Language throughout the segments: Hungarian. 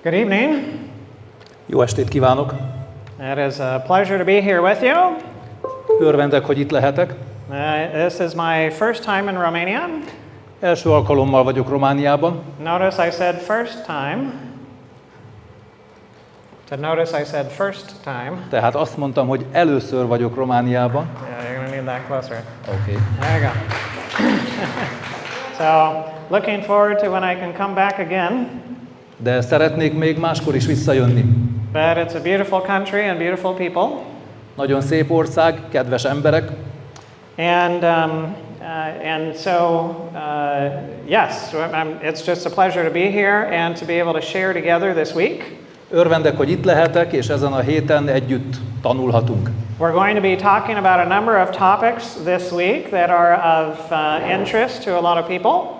Good evening. Jó estét kívánok! It is a pleasure to be here with you. Örvendek, hogy itt lehetek. This is my first time in Romania. Első alkalommal vagyok Romániában. Notice I said first time. Notice I said first time. Tehát azt mondtam, hogy először vagyok Romániában. Yeah, you're going to need that closer. Okay. There you go. So, looking forward to when I can come back again. De szeretnék még máskor is visszajönni. But it's a beautiful country and beautiful people. Nagyon szép ország, kedves emberek. And so, yes, it's just a pleasure to be here and to be able to share together this week. Örvendek, hogy itt lehetek, és ezen a héten együtt tanulhatunk. We're going to be talking about a number of topics this week that are of interest to a lot of people.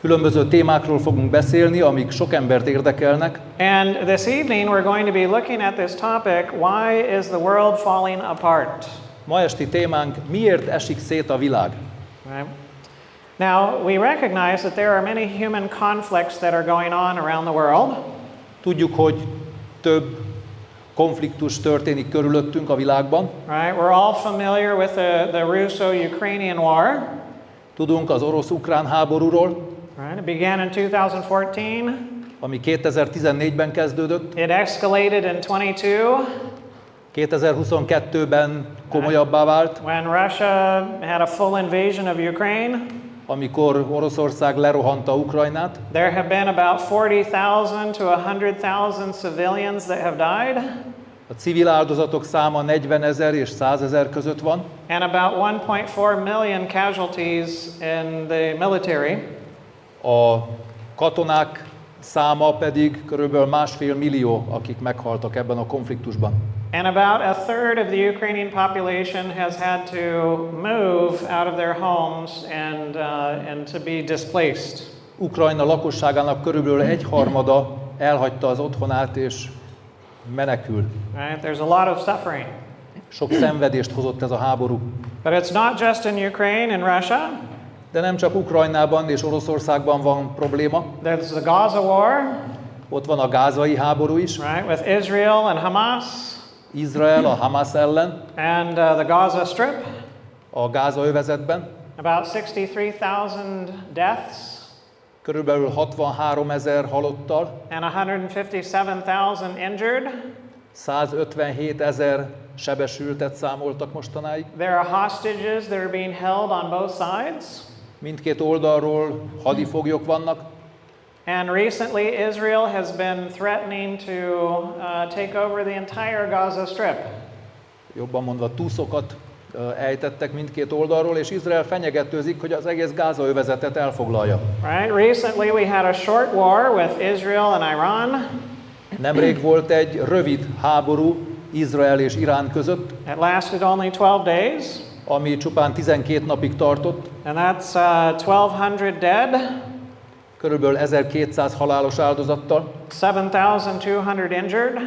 Különböző témákról fogunk beszélni, amik sok embert érdekelnek. And this evening we're going to be looking at this topic, why is the world falling apart? Ma esti témánk, miért esik szét a világ? Right. Now, we recognize that there are many human conflicts that are going on around the world. Tudjuk, hogy több konfliktus történik körülöttünk a világban. Right? We're all familiar with the Russo-Ukrainian war. Tudunk az orosz-ukrán háborúról. Right? It began in 2014. Ami 2014-ben kezdődött. It escalated in 22. 2022-ben komolyabbá vált. When Russia had a full invasion of Ukraine. Amikor Oroszország lerohanta Ukrajnát. There have been about 40,000 to 100,000 civilians that have died. A civil áldozatok száma 40 000 és 100 000 között van. And about 1.4 million casualties in the military. A katonák száma pedig körülbelül 1,5 millió, akik meghaltak ebben a konfliktusban. And about a third of the Ukrainian population has had to move out of their homes and to be displaced. Ukrajna lakosságának körülbelül 1/3 elhagyta az otthonát és menekül. Right? There's a lot of suffering. Sok szenvedést hozott ez a háború. But it's not just in Ukraine and Russia. De nem csak Ukrajnában és Oroszországban van probléma. There's the Gaza war. Ott van a gázai háború is. Right, with Israel and Hamas. Izrael a Hamas ellen. And the Gaza Strip. A Gáza övezetben. About 63,000 deaths. Körülbelül 63 000 halottal. And 157,000 injured. 157 000 sebesültet számoltak mostanáig. There are hostages that are being held on both sides. Mindkét oldalról hadifoglyok vannak. And recently Israel has been threatening to take over the entire Gaza Strip. Jobban mondva túszokat ejtettek mindkét oldalról, és Izrael fenyegetőzik, hogy az egész Gáza övezetet elfoglalja. Right? Recently we had a short war with Israel and Iran. Nemrég volt egy rövid háború Izrael és Irán között. It lasted only 12 days. Ami csupán 12 napig tartott. And that's 1,200 dead. Körülbelül 1200 halálos áldozattal. 7,200 injured.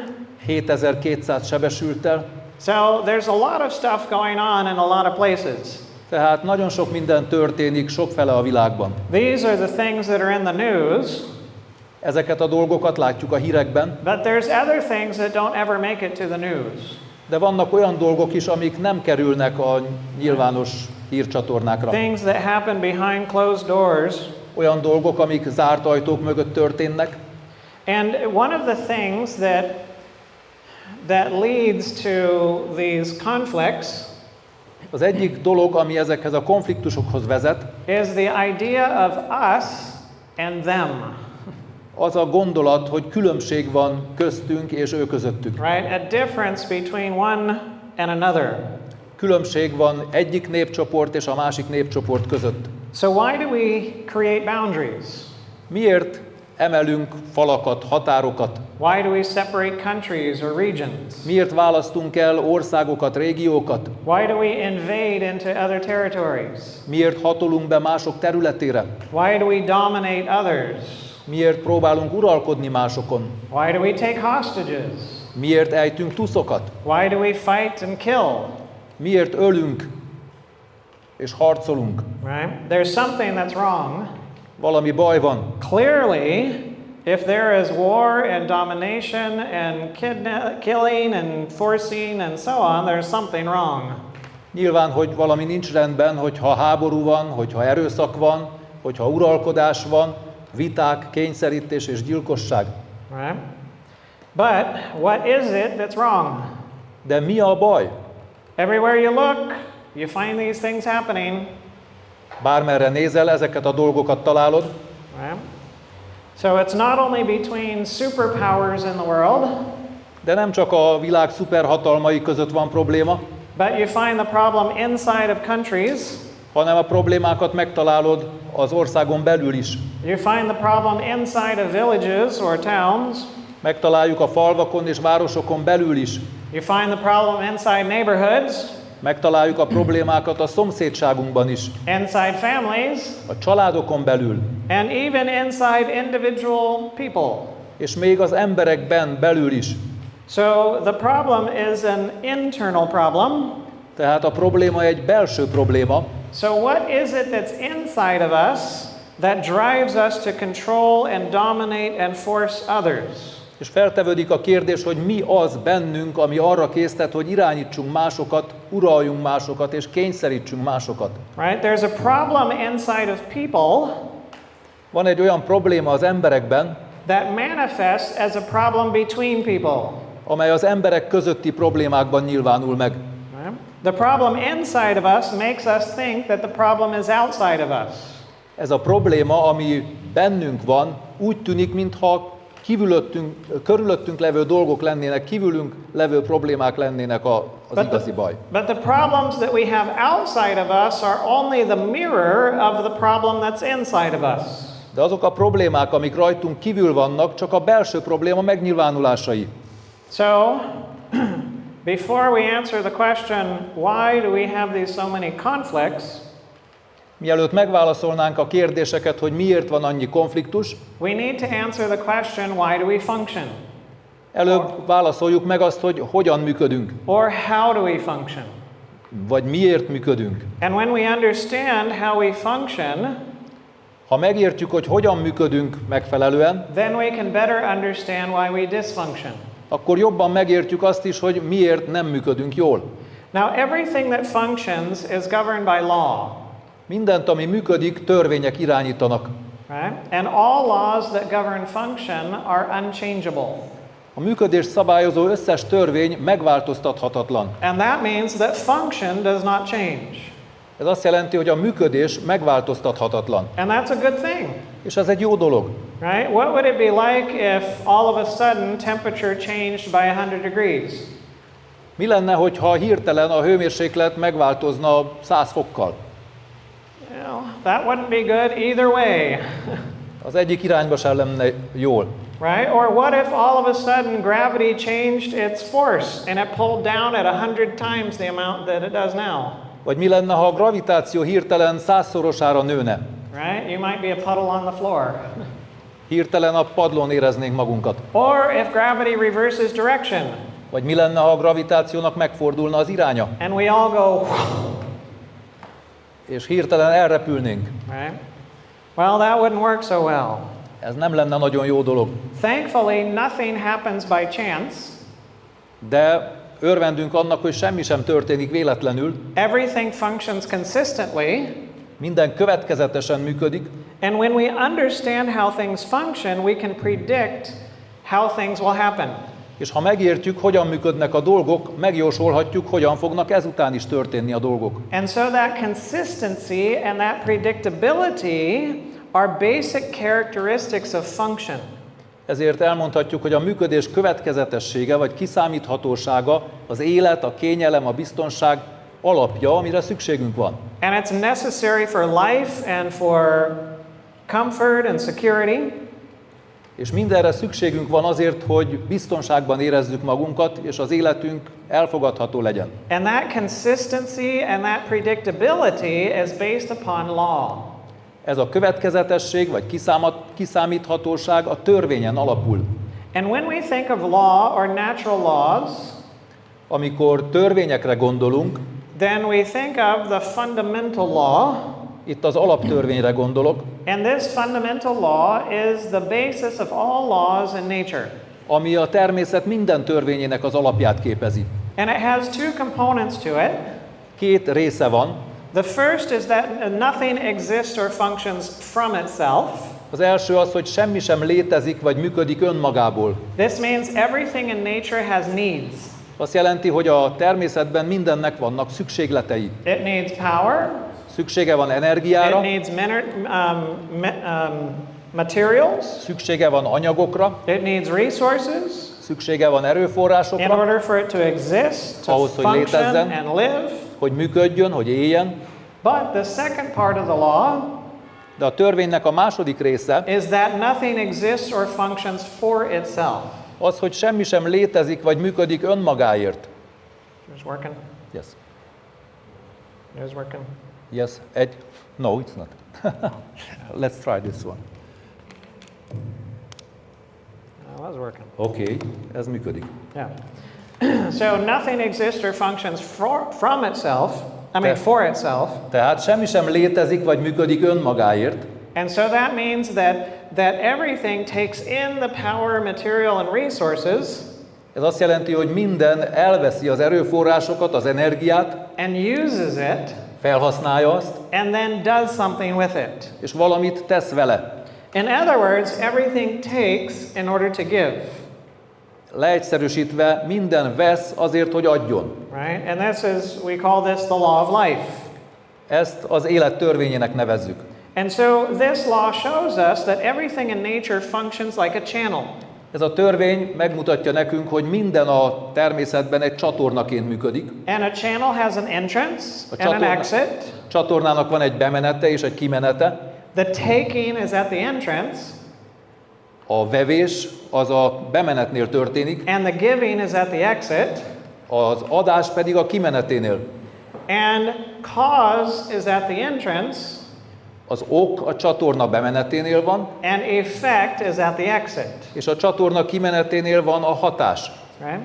7200 sebesülttel. So there's a lot of stuff going on in a lot of places. Tehát nagyon sok minden történik sokfele a világban. These are the things that are in the news. Ezeket a dolgokat látjuk a hírekben. But there's other things that don't ever make it to the news. De vannak olyan dolgok is, amik nem kerülnek a nyilvános hírcsatornákra. Things that happen behind closed doors. Olyan dolgok, amik zárt ajtók mögött történnek. And one of the things that leads to these conflicts, az egyik dolog, ami ezekhez a konfliktusokhoz vezet, is the idea of us and them. Az a gondolat, hogy különbség van köztünk és ő közöttük. Right? A difference between one and another. Különbség van egyik népcsoport és a másik népcsoport között. So why do we create boundaries? Miért emelünk falakat, határokat? Why do we separate countries or regions? Miért választunk el országokat, régiókat? Why do we invade into other territories? Miért hatolunk be mások területére? Why do we dominate others? Miért próbálunk uralkodni másokon? Why do we take hostages? Miért ejtünk tuszokat? Why do we fight and kill? Miért ölünk és harcolunk? Right? There's something that's wrong. Valami baj van. Clearly, If there is war and domination and killing and forcing and so on, there's something wrong. Nyilván, hogy valami nincs rendben, hogyha háború van, hogyha erőszak van, hogyha uralkodás van, viták, kényszerítés és gyilkosság. Right? But what is it that's wrong? De mi a baj? Everywhere you look, you find these things happening. Bármerre nézel, ezeket a dolgokat találod. Right? So it's not only between superpowers in the world, De nem csak a világ szuperhatalmai között van probléma, but you find the problem inside of countries. hanem a problémákat megtalálod az országon belül is. You find the problem inside of villages or towns. Megtaláljuk a falvakon és városokon belül is. You find the problem inside neighborhoods, Megtaláljuk a problémákat a szomszédságunkban is, inside families, a családokon belül, and even inside individual people. és még az emberekben belül is. So the problem is an internal problem. Tehát a probléma egy belső probléma. So what is it that's inside of us that drives us to control and dominate and force others? És feltevődik a kérdés, hogy mi az bennünk, ami arra késztet, hogy irányítsunk másokat, uraljunk másokat és kényszerítsünk másokat. Right? There's a problem inside of people Van egy olyan probléma az emberekben, that manifests as a problem between people. amely az emberek közötti problémákban nyilvánul meg. Right? The problem inside of us makes us think that the problem is outside of us. Ez a probléma, ami bennünk van, úgy tűnik, mintha körülöttünk levő dolgok lennének, kívülünk levő problémák lennének az igazi baj. But the problems that we have outside of us are only the mirror of the problem that's inside of us. De azok a problémák, amik rajtunk kívül vannak, csak a belső probléma megnyilvánulásai. So, before we answer the question, why do we have these so many conflicts? Mielőtt megválaszolnánk a kérdéseket, hogy miért van annyi konfliktus, We need to answer the question, why do we function? előbb válaszoljuk meg azt, hogy hogyan működünk, Or how do we function? vagy miért működünk. And when we understand how we function, Ha megértjük, hogy hogyan működünk megfelelően, then we can better understand why we dysfunction. akkor jobban megértjük azt is, hogy miért nem működünk jól. Now, everything that functions is governed by law, Mindent, ami működik, törvények irányítanak. right? And all laws that govern function are unchangeable. A működés szabályozó összes törvény megváltoztathatatlan. And that means that function does not change. Ez azt jelenti, hogy a működés megváltoztathatatlan. And that's a good thing, És ez egy jó dolog. right? What would it be like if all of a sudden temperature changed by 100 degrees? Mi lenne, hogyha hirtelen a hőmérséklet megváltozna 100 fokkal? Well, that wouldn't be good either way, Az egyik irányba sem lenne jól. right? Or what if all of a sudden gravity changed its force and it pulled down at 100 times the amount that it does now? Vagy mi lenne, ha a gravitáció hirtelen 100-szorosára nőne? Right? You might be a puddle on the floor. Hirtelen a padlón éreznénk magunkat. Or if gravity reverses direction Vagy mi lenne, ha a gravitációnak megfordulna az iránya, and we all go, és hirtelen elrepülnénk? right? Well, that wouldn't work so well. Ez nem lenne nagyon jó dolog. Thankfully, nothing happens by chance. De örvendünk annak, hogy semmi sem történik véletlenül, Everything functions consistently. minden következetesen működik, And when we understand how things function, we can predict how things will happen. és ha megértjük, hogyan működnek a dolgok, megjósolhatjuk, hogyan fognak ezután is történni a dolgok. And so that consistency and that predictability are basic characteristics of function. Ezért elmondhatjuk, hogy a működés következetessége vagy kiszámíthatósága az élet, a kényelem, a biztonság alapja, amire szükségünk van. And it's necessary for life and for comfort and security. És mindenre szükségünk van azért, hogy biztonságban érezzük magunkat, és az életünk elfogadható legyen. And that consistency and that predictability is based upon law. Ez a következetesség vagy kiszámíthatóság a törvényen alapul. And when we think of law or natural laws, Amikor törvényekre gondolunk, then we think of the fundamental law, Itt az alaptörvényre gondolok, And this fundamental law is the basis of all laws in nature. ami a természet minden törvényének az alapját képezi. And it has two components to it. Két része van. The first is that nothing exists or functions from itself. Az első az, hogy semmi sem létezik vagy működik önmagából. This means everything in nature has needs. Azt jelenti, hogy a természetben mindennek vannak szükségletei. It needs power. Szüksége van energiára, It needs materials. szüksége van anyagokra, It needs resources szüksége van in erőforrásokra, order for it to exist, to ahhoz, hogy function létezzen. and live. hogy működjön, hogy éljen. But the second part of the law De a törvénynek a második része is that nothing exists or functions for itself. az, hogy semmi sem létezik vagy működik önmagáért. It's working. Yes. It's working. Yes. No, it's not. Let's try this one. That was working. Okay, ez működik. Yeah. So nothing exists or functions from itself. For itself. Tehát semmi sem létezik vagy működik önmagáért. And so that means that everything takes in the power, material, and resources. Ez azt jelenti, hogy minden elveszi az erőforrásokat, az energiát, And uses it. felhasználja azt, And then does something with it. és valamit tesz vele. In other words, everything takes in order to give. Leegyszerűsítve, minden vesz azért, hogy adjon. Right? And we call this the law of life. Ezt az élet törvényének nevezzük. And so this law shows us that everything in nature functions like a channel. Ez a törvény megmutatja nekünk, hogy minden a természetben egy csatornaként működik. And a channel has an entrance and an exit. Csatornának van egy bemenete és egy kimenete. The taking is at the entrance. A vevés az a bemenetnél történik, And the giving is at the exit. az adás pedig a kimeneténél. And cause is at the entrance. Az ok a csatorna bemeneténél van, And effect is at the exit. és a csatorna kimeneténél van a hatás. Right?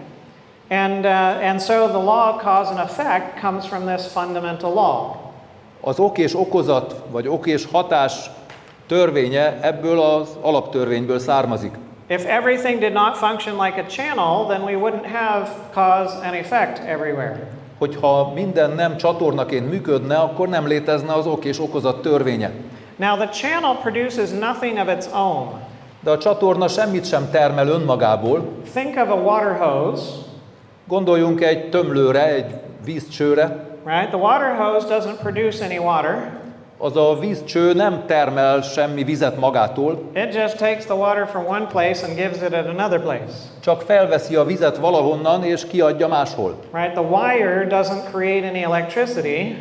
And so the law of cause and effect comes from this fundamental law. Az ok és okozat, vagy ok és hatás törvénye ebből az alaptörvényből származik. If everything did not function like a channel, then we wouldn't have cause and effect everywhere. Hogyha minden nem csatornaként működne, akkor nem létezne az ok és okozat törvénye. Now the channel produces nothing of its own. De a csatorna semmit sem termel önmagából. Think of a water hose. Gondoljunk egy tömlőre, egy vízcsőre. Right? The water hose doesn't produce any water. Az a vízcső nem termel semmi vizet magától, It just takes the water from one place and gives it at another place. csak felveszi a vizet valahonnan és kiadja máshol. Right? The wire doesn't create any electricity.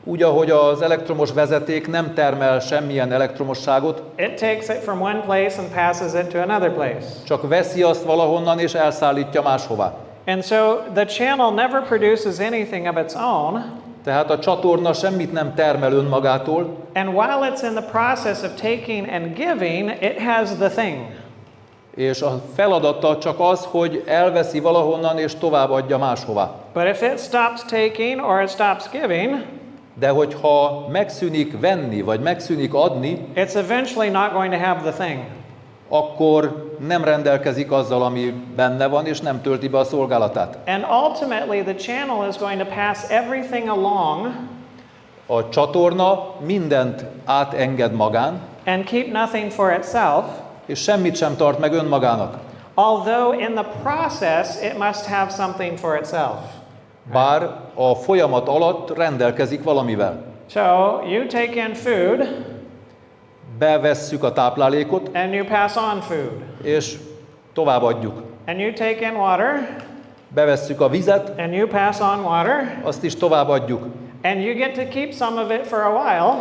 Úgy, ahogy az elektromos vezeték nem termel semmilyen elektromosságot, It takes it from one place and passes it to another place. csak veszi azt valahonnan és elszállítja máshová. And so the channel never produces anything of its own. Tehát a csatorna semmit nem termel önmagától, And while it's in the process of taking and giving, it has the thing. és a feladata csak az, hogy elveszi valahonnan és továbbadja máshová. But if it stops taking or it stops giving, De hogyha megszűnik venni, vagy megszűnik adni, it's eventually not going to have the thing. akkor nem rendelkezik azzal, ami benne van, és nem tölti be a szolgálatát. And ultimately the channel is going to pass everything along A csatorna mindent átenged magán, and keep nothing for itself, és semmit sem tart meg önmagának. although in the process it must have something for itself. Bár a folyamat alatt rendelkezik valamivel. So you take in food Bevesszük a táplálékot, and you pass on food. és továbbadjuk. And you take in water Bevesszük a vizet, and you pass on water. azt is továbbadjuk. And you get to keep some of it for a while,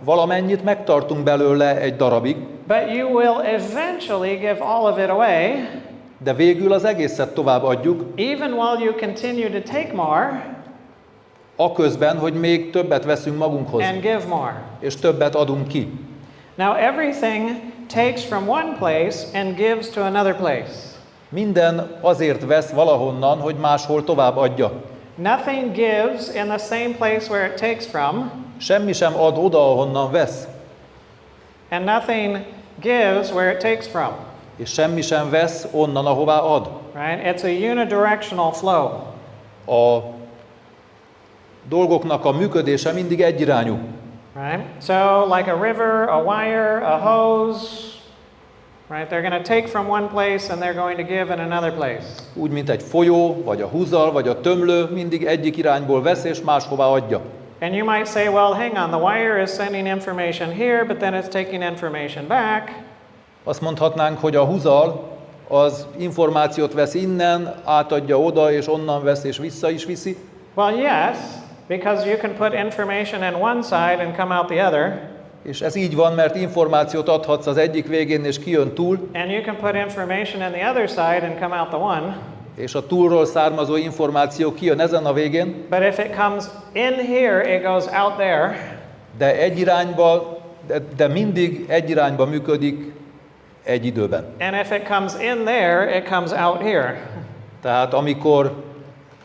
Valamennyit megtartunk belőle egy darabig, but you will eventually give all of it away, de végül az egészet továbbadjuk, even while you continue to take more aközben, hogy még többet veszünk magunkhoz, and give more. és többet adunk ki. Now everything takes from one place and gives to another place. Minden azért vesz valahonnan, hogy máshol tovább adja. Nothing gives in the same place where it takes from. semmi sem ad oda, ahonnan vesz, and nothing gives where it takes from. és semmi sem vesz onnan, ahová ad. Right? It's a unidirectional flow. A dolgoknak a működése mindig egyirányú. Right? So, like a river, a wire, a hose, right? They're going to take from one place and they're going to give in another place. Úgy, mint egy folyó, vagy a húzal, vagy a tömlő, mindig egyik irányból vesz, és máshová adja. And you might say, well, hang on, the wire is sending information here, but then it's taking information back. Azt mondhatnánk, hogy a húzal az információt vesz innen, átadja oda, és onnan vesz, és vissza is viszi. Well, yes, because you can put information in one side and come out the other. És ez így van, mert információt adhatsz az egyik végén, és kijön túl, And you can put information in the other side and come out the one. és a túlról származó információ kijön ezen a végén, But if it comes in here, it goes out there. de egy irányba, de mindig egy irányba működik egy időben. And if it comes in there, it comes out here. Tehát amikor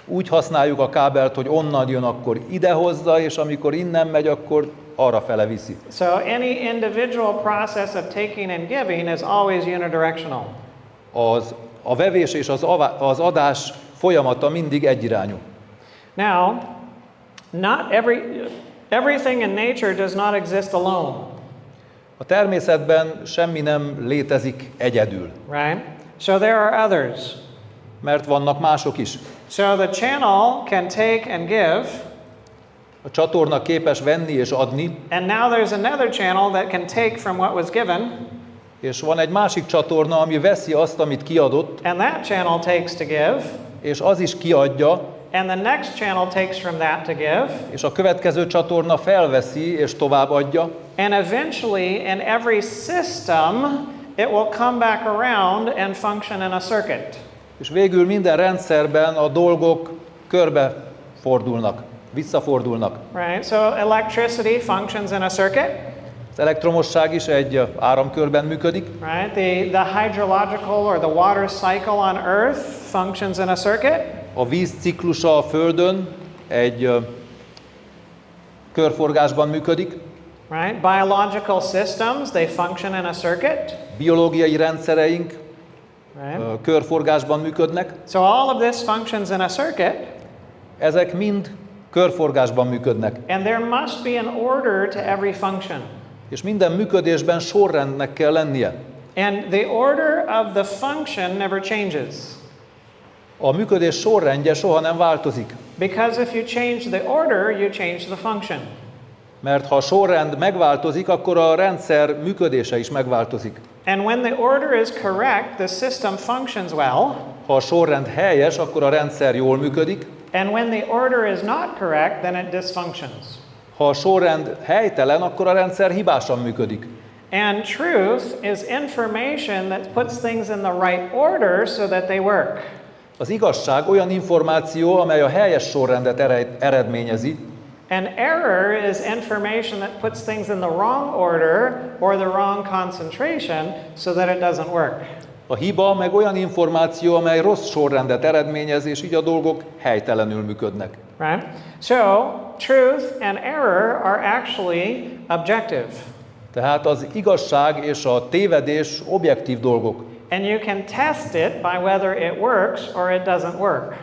úgy használjuk a kábelt, hogy onnan jön, akkor ide hozza, és amikor innen megy, akkor arra fele viszi. So any individual process of taking and giving is always unidirectional. A vevés és az adás folyamata mindig egyirányú. Now, not everything in nature does not exist alone, A természetben semmi nem létezik egyedül, right? So there are others. mert vannak mások is. So the channel can take and give, A csatorna képes venni és adni, and now there's another channel that can take from what was given, és van egy másik csatorna, ami veszi azt, amit kiadott, and that channel takes to give, és az is kiadja, and the next channel takes from that to give, és a következő csatorna felveszi és továbbadja, and eventually in every system it will come back around and function in a circuit. és végül minden rendszerben a dolgok körbe fordulnak, visszafordulnak. Right? So electricity functions in a circuit. Az elektromosság is egy áramkörben működik, Right? The hydrological or the water cycle on Earth functions in a circuit. a víz ciklusa a Földön egy körforgásban működik, Right? Biological systems, they function in a circuit. biológiai rendszereink Right? körforgásban működnek, So all of this functions in a circuit, ezek mind körforgásban működnek. and there must be an order to every function. És minden működésben sorrendnek kell lennie. And the order of the function never changes. A működés sorrendje soha nem változik, Because if you change the order, you change the function. mert ha a sorrend megváltozik, akkor a rendszer működése is megváltozik. And when the order is correct, the system functions well. Ha a sorrend helyes, akkor a rendszer jól működik. And when the order is not correct, then it dysfunctions. Ha a sorrend helytelen, akkor a rendszer hibásan működik. And truth is information that puts things in the right order so that they work. Az igazság olyan információ, amely a helyes sorrendet eredményezi, And error is information that puts things in the wrong order or the wrong concentration so that it doesn't work. a hiba meg olyan információ, amely rossz sorrendet eredményez, és így a dolgok helytelenül működnek. Right? So, truth and error are actually objective. Tehát az igazság és a tévedés objektív dolgok, And you can test it by whether it works or it doesn't work.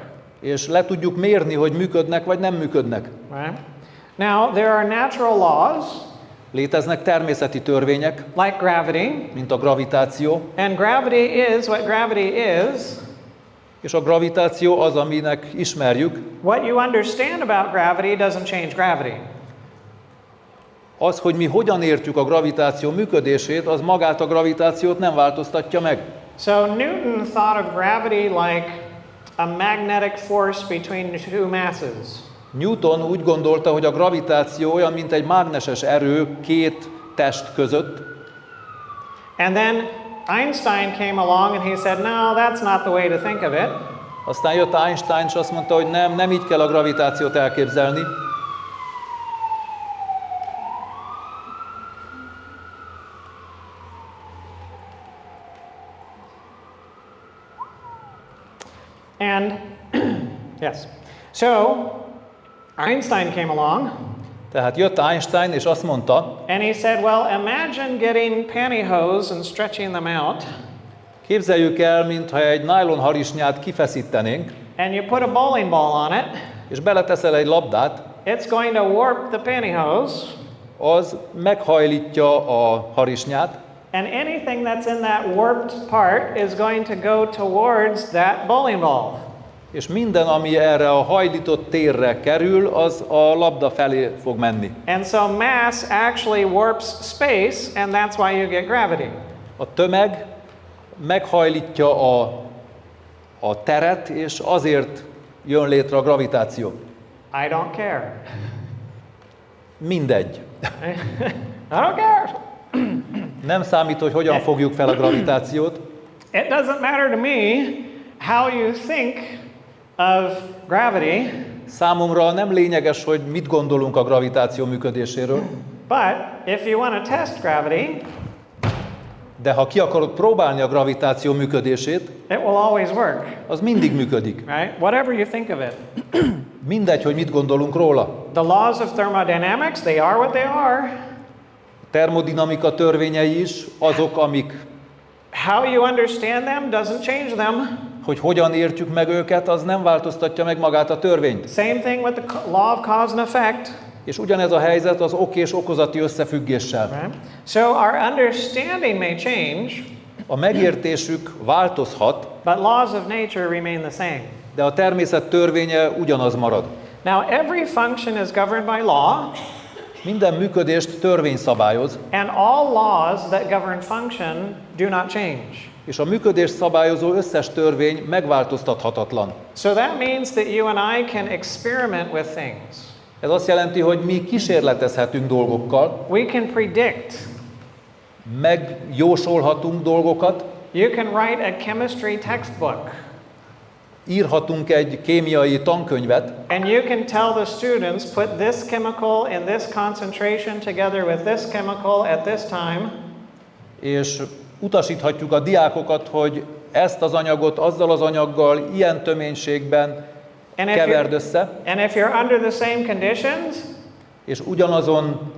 és le tudjuk mérni, hogy működnek vagy nem működnek. Right? Now, there are natural laws Léteznek természeti törvények, like gravity, mint a gravitáció, and gravity is what gravity is. és a gravitáció az, aminek ismerjük. What you understand about gravity doesn't change gravity. Az, hogy mi hogyan értjük a gravitáció működését, az magát a gravitációt nem változtatja meg. So Newton thought of gravity like a magnetic force between two masses. Newton úgy gondolta, hogy a gravitáció olyan, mint egy mágneses erő két test között, And then Einstein came along and he said, no, that's not the way to think of it. aztán jött Einstein, és azt mondta, hogy nem így kell a gravitációt elképzelni. And yes, so Einstein came along. Tehát jött Einstein, és azt mondta, And he said, well, imagine getting pantyhose and stretching them out, képzeljük el, mintha egy nylon harisnyát kifeszítenénk, and you put a bowling ball on it, és beleteszel egy labdát, it's going to warp the pantyhose, az meghajlítja a harisnyát, and anything that's in that warped part is going to go towards that bowling ball. és minden, ami erre a hajlított térre kerül, az a labda felé fog menni. And so mass actually warps space, and that's why you get gravity. A tömeg meghajlítja a teret, és azért jön létre a gravitáció. I don't care. Mindegy. I don't care. Nem számít, hogy hogyan fogjuk fel a gravitációt. It doesn't matter to me how you think of gravity, Számomra nem lényeges, hogy mit gondolunk a gravitáció működéséről, but if you want to test gravity, de ha ki akarod próbálni a gravitáció működését, it will always work, az mindig működik. right? Whatever you think of it. Mindegy, hogy mit gondolunk róla. The laws of thermodynamics, they are what they are. A termodinamika törvényei is azok, amik, How you understand them doesn't change them. hogy hogyan értjük meg őket, az nem változtatja meg magát a törvényt. Same thing with the law of cause and effect. És ugyanez a helyzet az ok és okozati összefüggéssel. Right? So our understanding may change, A megértésük változhat, but laws of nature remain the same. de a természet törvénye ugyanaz marad. Now, every function is governed by law, Minden működést törvény szabályoz, and all laws that govern function do not change. és a működést szabályozó összes törvény megváltoztathatatlan. So that means that you and I can experiment with things. Ez azt jelenti, hogy mi kísérletezhetünk dolgokkal, We can predict. megjósolhatunk dolgokat, You can write a chemistry textbook, írhatunk egy kémiai tankönyvet, and you can tell the students, put this chemical in this concentration together with this chemical at this time, és utasíthatjuk a diákokat, hogy ezt az anyagot azzal az anyaggal ilyen töménységben keverd össze, and if you're under the same conditions, és ugyanazon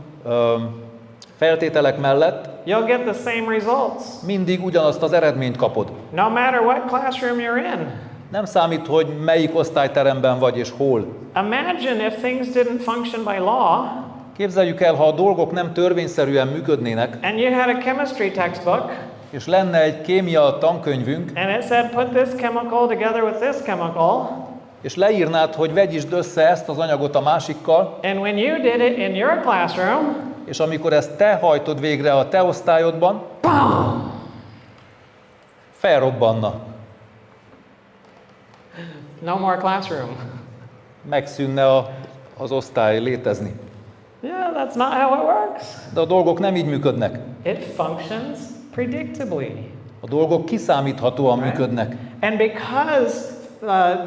feltételek mellett you'll get the same results, mindig ugyanazt az eredményt kapod. no matter what classroom you're in. Nem számít, hogy melyik osztályteremben vagy és hol. Imagine if things didn't function by law, Képzeljük el, ha a dolgok nem törvényszerűen működnének, and you had a chemistry textbook, és lenne egy kémia tankönyvünk, and it said, put this chemical together with this chemical, és leírnád, hogy vegyítsd össze ezt az anyagot a másikkal, and when you did it in your classroom, és amikor ezt te hajtod végre a te osztályodban, felrobbanna, no more classroom. megszűnne az osztály létezni. Yeah, that's not how it works. De a dolgok nem így működnek. It functions predictably. A dolgok kiszámíthatóan működnek. And because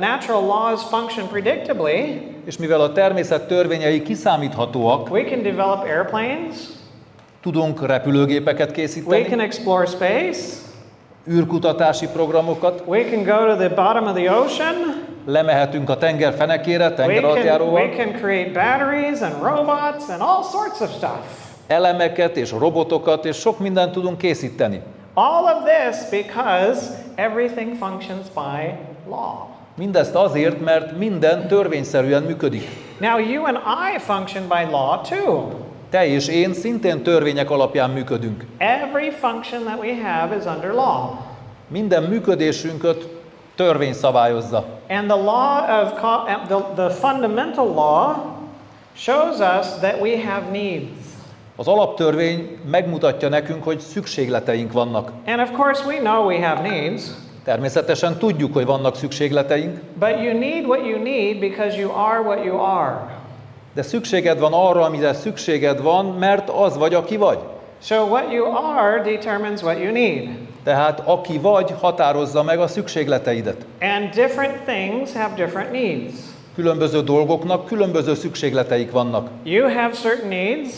natural laws function predictably, És mivel a természet törvényei kiszámíthatóak, we can develop airplanes, tudunk repülőgépeket we készíteni, can explore space, űrkutatási programokat, we can go to the bottom of the ocean, lemehetünk a tenger fenekére, we tengeralattjáróval, can create batteries and robots and all sorts of stuff. elemeket és robotokat, és sok mindent tudunk készíteni. All of this because everything functions by law. Mindezt azért, mert minden törvényszerűen működik. Now you and I function by law too. Te és én szintén törvények alapján működünk. Every function that we have is under law. Minden működésünket törvény szabályozza. And the law of the fundamental law shows us that we have needs. Az alaptörvény megmutatja nekünk, hogy szükségleteink vannak. And of course we know we have needs. Természetesen tudjuk, hogy vannak szükségleteink, But you need what you need because you are what you are. de szükséged van arra, amire szükséged van, mert az vagy, aki vagy. So what you are determines what you need. Tehát aki vagy, határozza meg a szükségleteidet. And different things have different needs. Különböző dolgoknak különböző szükségleteik vannak. You have certain needs,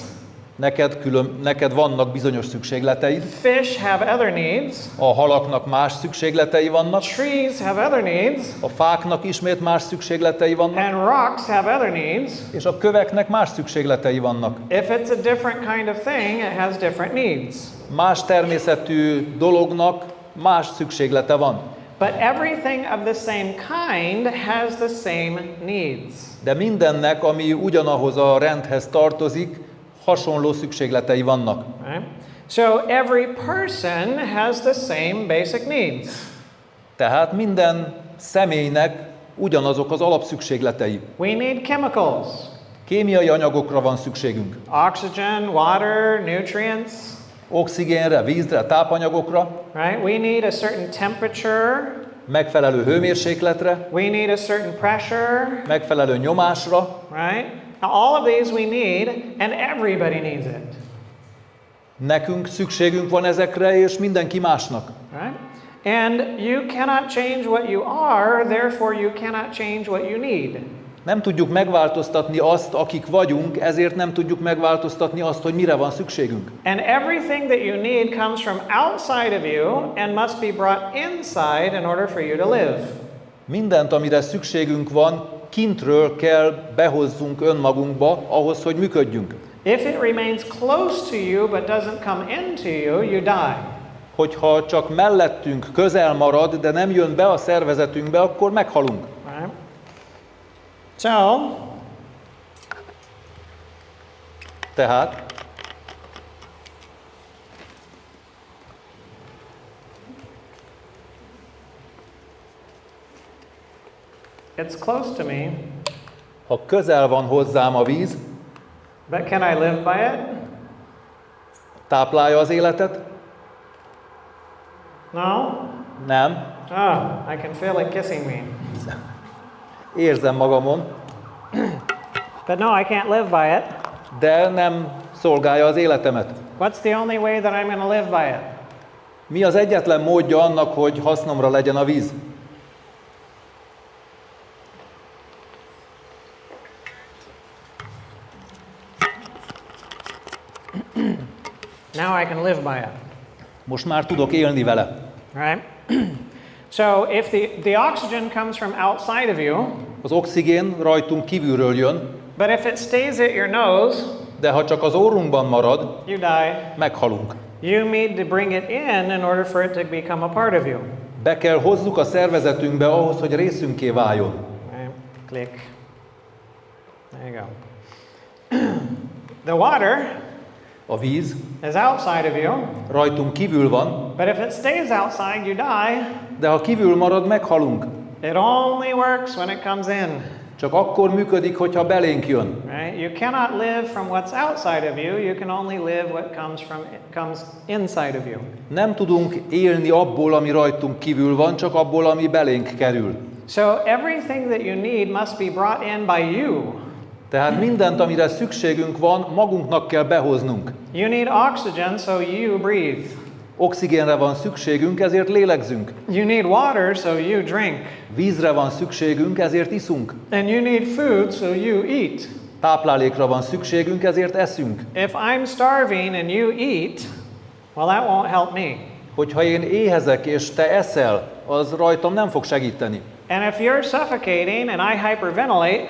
neked vannak bizonyos szükségleteid, Fish have other needs. a halaknak más szükségletei vannak, Trees have other needs. a fáknak ismét más szükségletei vannak, And rocks have other needs. és a köveknek más szükségletei vannak. If it's a different kind of thing, it has different needs. Más természetű dolognak más szükséglete van. But everything of the same kind has the same needs. De mindennek, ami ugyanahoz a rendhez tartozik, hasonló szükségletei vannak. Right? So every person has the same basic needs. Tehát minden személynek ugyanazok az alapszükségletei. We need chemicals. Kémiai anyagokra van szükségünk. Oxygen, water, nutrients. Oxigénre, vízre, tápanyagokra, Right? We need a certain temperature. megfelelő hőmérsékletre, We need a certain pressure. megfelelő nyomásra. Right? Now, all of these we need, and everybody needs it. Nekünk szükségünk van ezekre, és mindenki másnak. Right? And you cannot change what you are, therefore you cannot change what you need. Nem tudjuk megváltoztatni azt, akik vagyunk, ezért nem tudjuk megváltoztatni azt, hogy mire van szükségünk. And everything that you need comes from outside of you and must be brought inside in order for you to live. Mindent, amire szükségünk van, kintről kell behozzunk önmagunkba, ahhoz, hogy működjünk. If it remains close to you but doesn't come into you, you die. Hogyha csak mellettünk közel marad, de nem jön be a szervezetünkbe, akkor meghalunk. Right? So, Tehát it's close to me, ha közel van hozzám a víz, but can I live by it? táplálja az életet? No? Nem. Oh, I can feel it kissing me. Érzem magamon, But no, I can't live by it. de nem szolgálja az életemet. What's the only way that I'm going to live by it? Mi az egyetlen módja annak, hogy hasznomra legyen a víz? Now I can live by it. Most már tudok élni vele. Right? So if the oxygen comes from outside of you, Az oxigén rajtunk kívülről jön, but if it stays at your nose, de ha csak az orrunkban marad, you die. meghalunk. You need to bring it in order for it to become a part of you. Be kell hozzuk a szervezetünkbe ahhoz, hogy részünké váljon. Right? Click. There you go. The water A víz is outside of you, rajtunk kívül van, but if it stays outside, you die. de ha kívül marad, meghalunk. It only works when it comes in. Csak akkor működik, hogyha belénk jön. Right? You cannot live from what's outside of you. You can only live what comes inside of you. Nem tudunk élni abból, ami rajtunk kívül van, csak abból, ami belénk kerül. So everything that you need must be brought in by you. Tehát mindent, amire szükségünk van, magunknak kell behoznunk. You need oxygen, so you breathe. Oxigénre van szükségünk, ezért lélegzünk. You need water, so you drink. Vízre van szükségünk, ezért iszunk. And you need food, so you eat. Táplálékra van szükségünk, ezért eszünk. If I'm starving and you eat, well, that won't help me. Hogyha én éhezek és te eszel, az rajtam nem fog segíteni. And if you're suffocating and I hyperventilate,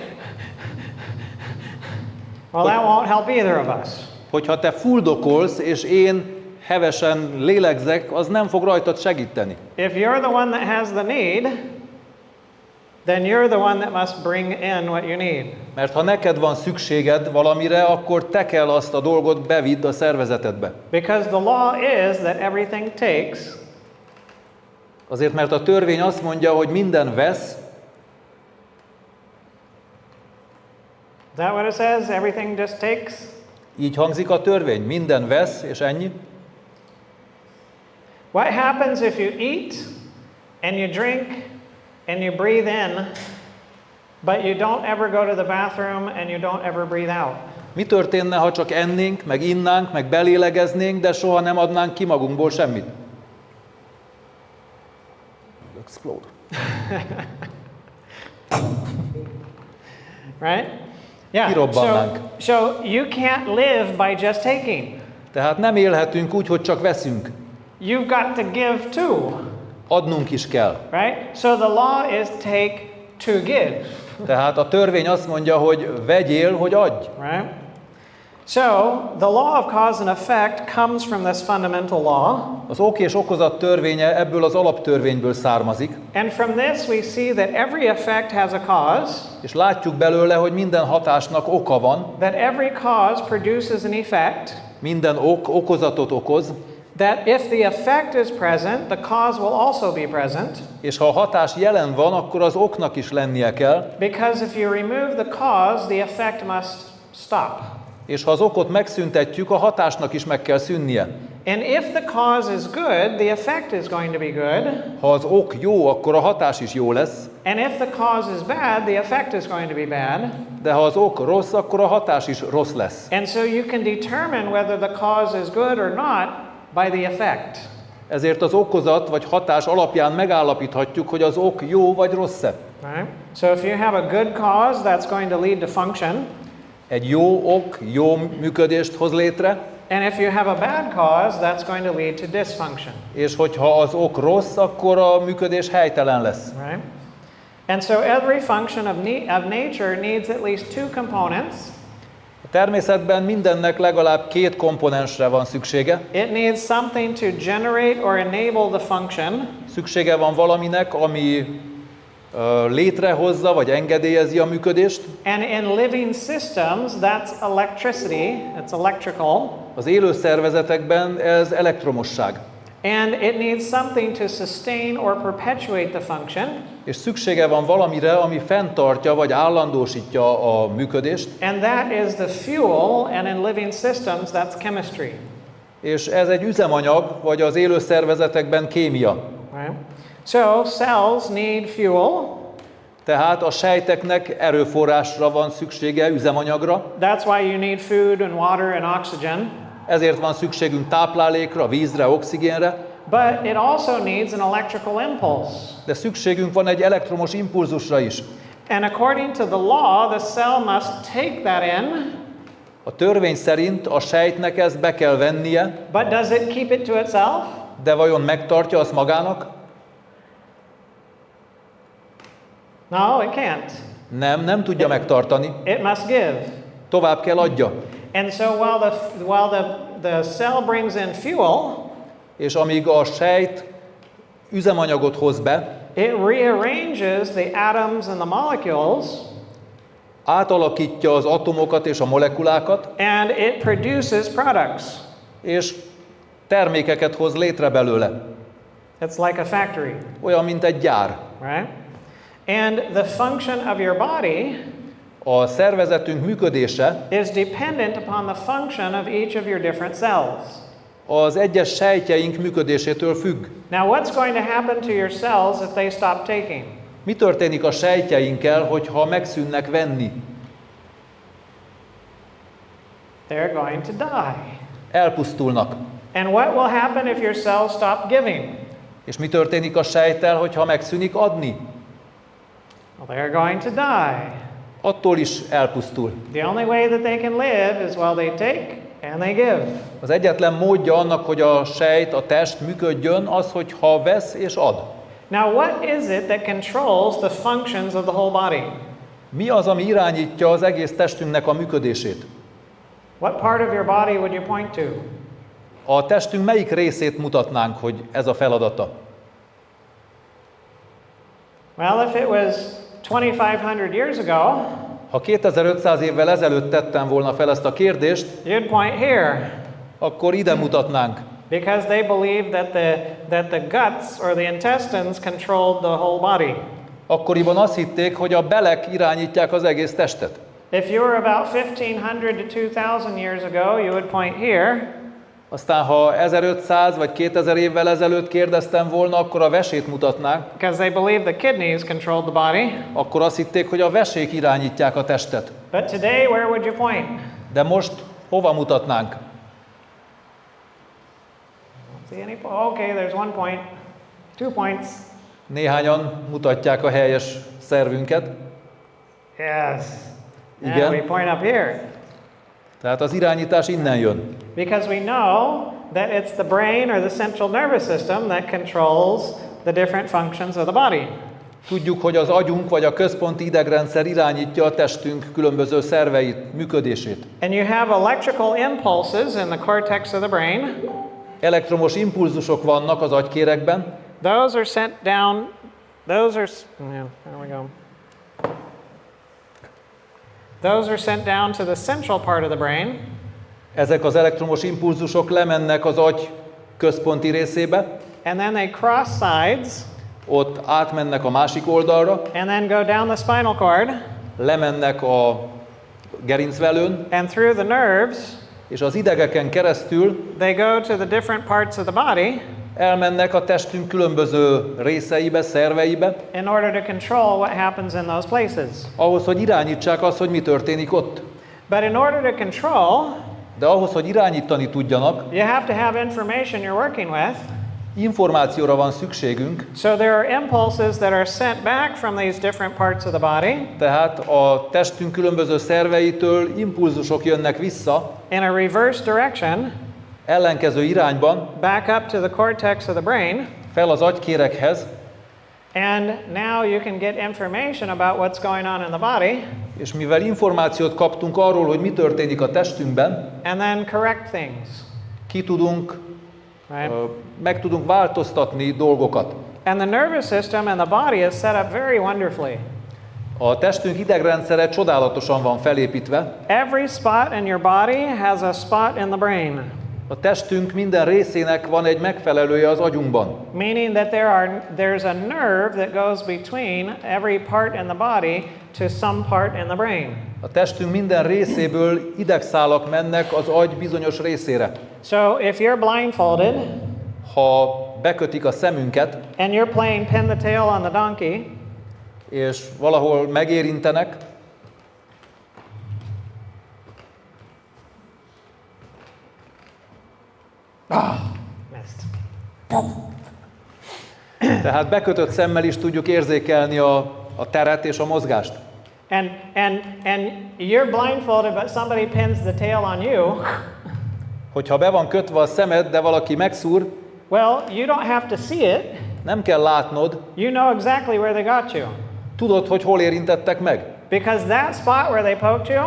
well, that won't help either of us. Hogyha te fuldokolsz és én hevesen lélegzek, az nem fog rajtad segíteni. If you're the one that has the need, then you're the one that must bring in what you need. Mert ha neked van szükséged valamire, akkor te kell azt a dolgot bevidd a szervezetedbe. Because the law is that everything takes. Azért, mert a törvény azt mondja, hogy minden vesz. Is that what it says? Everything just takes? Így hangzik a törvény, minden vesz, és ennyi. What happens if you eat and you drink and you breathe in, but you don't ever go to the bathroom and you don't ever breathe out? Mi történne, ha csak ennénk, meg innánk, meg belélegeznénk, de soha nem adnánk ki magunkból semmit? Explode. Right? kirobbannánk. So you can't live by just taking. Tehát nem élhetünk úgy, hogy csak veszünk. You've got to give too, Adnunk is kell. right? So the law is take to give, Tehát a törvény azt mondja, hogy vegyél, hogy adj. right? So the law of cause and effect comes from this fundamental law. Az ok és okozat törvénye ebből az alaptörvényből származik, And from this we see that every effect has a cause, és látjuk belőle, hogy minden hatásnak oka van, that every cause produces an effect, minden ok okozatot okoz, that if the effect is present, the cause will also be present, és ha a hatás jelen van, akkor az oknak is lennie kell, because if you remove the cause, the effect must stop. és ha az okot megszüntetjük, a hatásnak is meg kell szűnnie. And if the cause is good, the effect is going to be good. Ha az ok jó, akkor a hatás is jó lesz, And if the cause is bad, the effect is going to be bad. de ha az ok rossz, akkor a hatás is rossz lesz. And so you can determine whether the cause is good or not by the effect. Ezért az okozat vagy hatás alapján megállapíthatjuk, hogy az ok jó vagy rossz-e. Right? So if you have a good cause, that's going to lead to function. Egy jó ok jó működést hoz létre, And if you have a bad cause, that's going to lead to dysfunction. és hogyha az ok rossz, akkor a működés helytelen lesz. Right? And so every function of nature needs at least two components. A természetben mindennek legalább két komponensre van szüksége. It needs something to generate or enable the function. Szüksége van valaminek, ami létrehozza vagy engedélyezi a működést. And in living systems, that's electricity, it's electrical. Az élő szervezetekben ez elektromosság. And it needs something to sustain or perpetuate the function. És szüksége van valamire, ami fenntartja vagy állandósítja a működést. And that is the fuel, and in living systems, that's chemistry. És ez egy üzemanyag, vagy az élő szervezetekben kémia. Right? So cells need fuel. Tehát a sejteknek erőforrásra van szüksége, üzemanyagra. That's why you need food and water and oxygen. Ezért van szükségünk táplálékra, vízre, oxigénre. But it also needs an electrical impulse. De szükségünk van egy elektromos impulzusra is. And according to the law, the cell must take that in. A törvény szerint a sejtnek ezt be kell vennie, But does it keep it to itself? de vajon megtartja azt magának? No, it can't. Nem tudja megtartani. It must give. Tovább kell adja. And so while the cell brings in fuel, És amíg a sejt üzemanyagot hoz be, it rearranges the atoms and the molecules, átalakítja az atomokat és a molekulákat, and it produces products. és termékeket hoz létre belőle. It's like a factory, Olyan, mint egy gyár. right? And the function of your body A szervezetünk működése is dependent upon the function of each of your different cells. az egyes sejtjeink működésétől függ. Now, what's going to happen to your cells if they stop taking? Mi történik a sejtjeinkkel, hogyha megszűnnek venni? They're going to die. Elpusztulnak. And what will happen if your cells stop giving? És mi történik a sejttel, hogyha megszűnik adni? Well, they're going to die. Attól is elpusztul. The only way that they can live is while they take and they give. Az egyetlen módja annak, hogy a sejt, a test működjön, az, hogyha vesz és ad. Now, what is it that controls the functions of the whole body? Mi az, ami irányítja az egész testünknek a működését? What part of your body would you point to? A testünk melyik részét mutatnánk, hogy ez a feladata? Well, if it was 2,500 years ago, Ha 2500 évvel ezelőtt tettem volna fel ezt a kérdést, you'd point here, akkor ide mutatnánk. because they believed that the guts or the intestines controlled the whole body. Akkoriban azt hitték, hogy a belek irányítják az egész testet. If you were about 1,500 to 2,000 years ago, you would point here. Aztán, ha 1500 vagy 2000 évvel ezelőtt kérdeztem volna, akkor a vesét mutatnánk. Because they believed the kidneys controlled the body. Akkor azt hitték, hogy a vesék irányítják a testet. But today, where would you point? De most hova mutatnánk? See any? Okay, there's 1 point, 2 points. Néhányan mutatják a helyes szervünket. Yes. And Igen. we point up here. Tehát az irányítás innen jön. Because we know that it's the brain or the central nervous system that controls the different functions of the body. Tudjuk, hogy az agyunk vagy a központi idegrendszer irányítja a testünk különböző szerveit, működését. And you have electrical impulses in the cortex of the brain. Elektromos impulzusok vannak az agykéregben. Those are sent down, there we go. Those are sent down to the central part of the brain. Ezek az elektromos impulzusok lemennek az agy központi részébe, And then they cross sides. ott átmennek a másik oldalra, And then go down the spinal cord. lemennek a gerincvelőn, And through the nerves, és az idegeken keresztül they go to the different parts of the body elmennek a testünk különböző részeibe, szerveibe, in order to control what happens in those places. ahhoz, hogy irányítsák azt, hogy mi történik ott. But in order to control, De ahhoz, hogy irányítani tudjanak, you have to have information you're working with. információra van szükségünk, So there are impulses that are sent back from these different parts of the body tehát a testünk különböző szerveitől impulzusok jönnek vissza, in a reverse direction, ellenkező irányban, back up to the cortex of the brain. fel az agykéreghez, And now you can get information about what's going on in the body és mivel információt kaptunk arról, hogy mi történik a testünkben, and then correct things. ki tudunk, Right? meg tudunk változtatni dolgokat. And the nervous system and the body is set up very wonderfully. A testünk idegrendszere csodálatosan van felépítve. Every spot in your body has a spot in the brain, A testünk minden részének van egy megfelelője az agyunkban. meaning that there's a nerve that goes between every part in the body to some part in the brain. A testünk minden részéből idegszálak mennek az agy bizonyos részére. So if you're blindfolded Ha bekötik a szemünket, and you're playing pin the tail on the donkey, és valahol megérintenek, missed. tehát bekötött szemmel is tudjuk érzékelni a teret és a mozgást. And you're blindfolded, but somebody pins the tail on you. Hogyha be van kötve a szemed, de valaki megszúr, Well, you don't have to see it. nem kell látnod, You know exactly where they got you. tudod, hogy hol érintettek meg. Because that spot where they poked you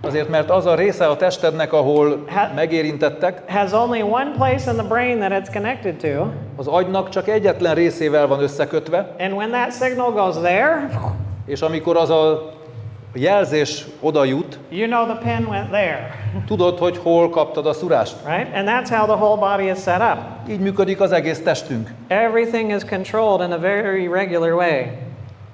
Azért, mert az a része a testednek, ahol megérintettek, has only one place in the brain that it's connected to. az agynak csak egyetlen részével van összekötve, And when that signal goes there, és amikor az a jelzés oda jut, you know the pin went there. tudod, hogy hol kaptad a szúrást. Right? And that's how the whole body is set up. Így működik az egész testünk. Everything is controlled in a very regular way.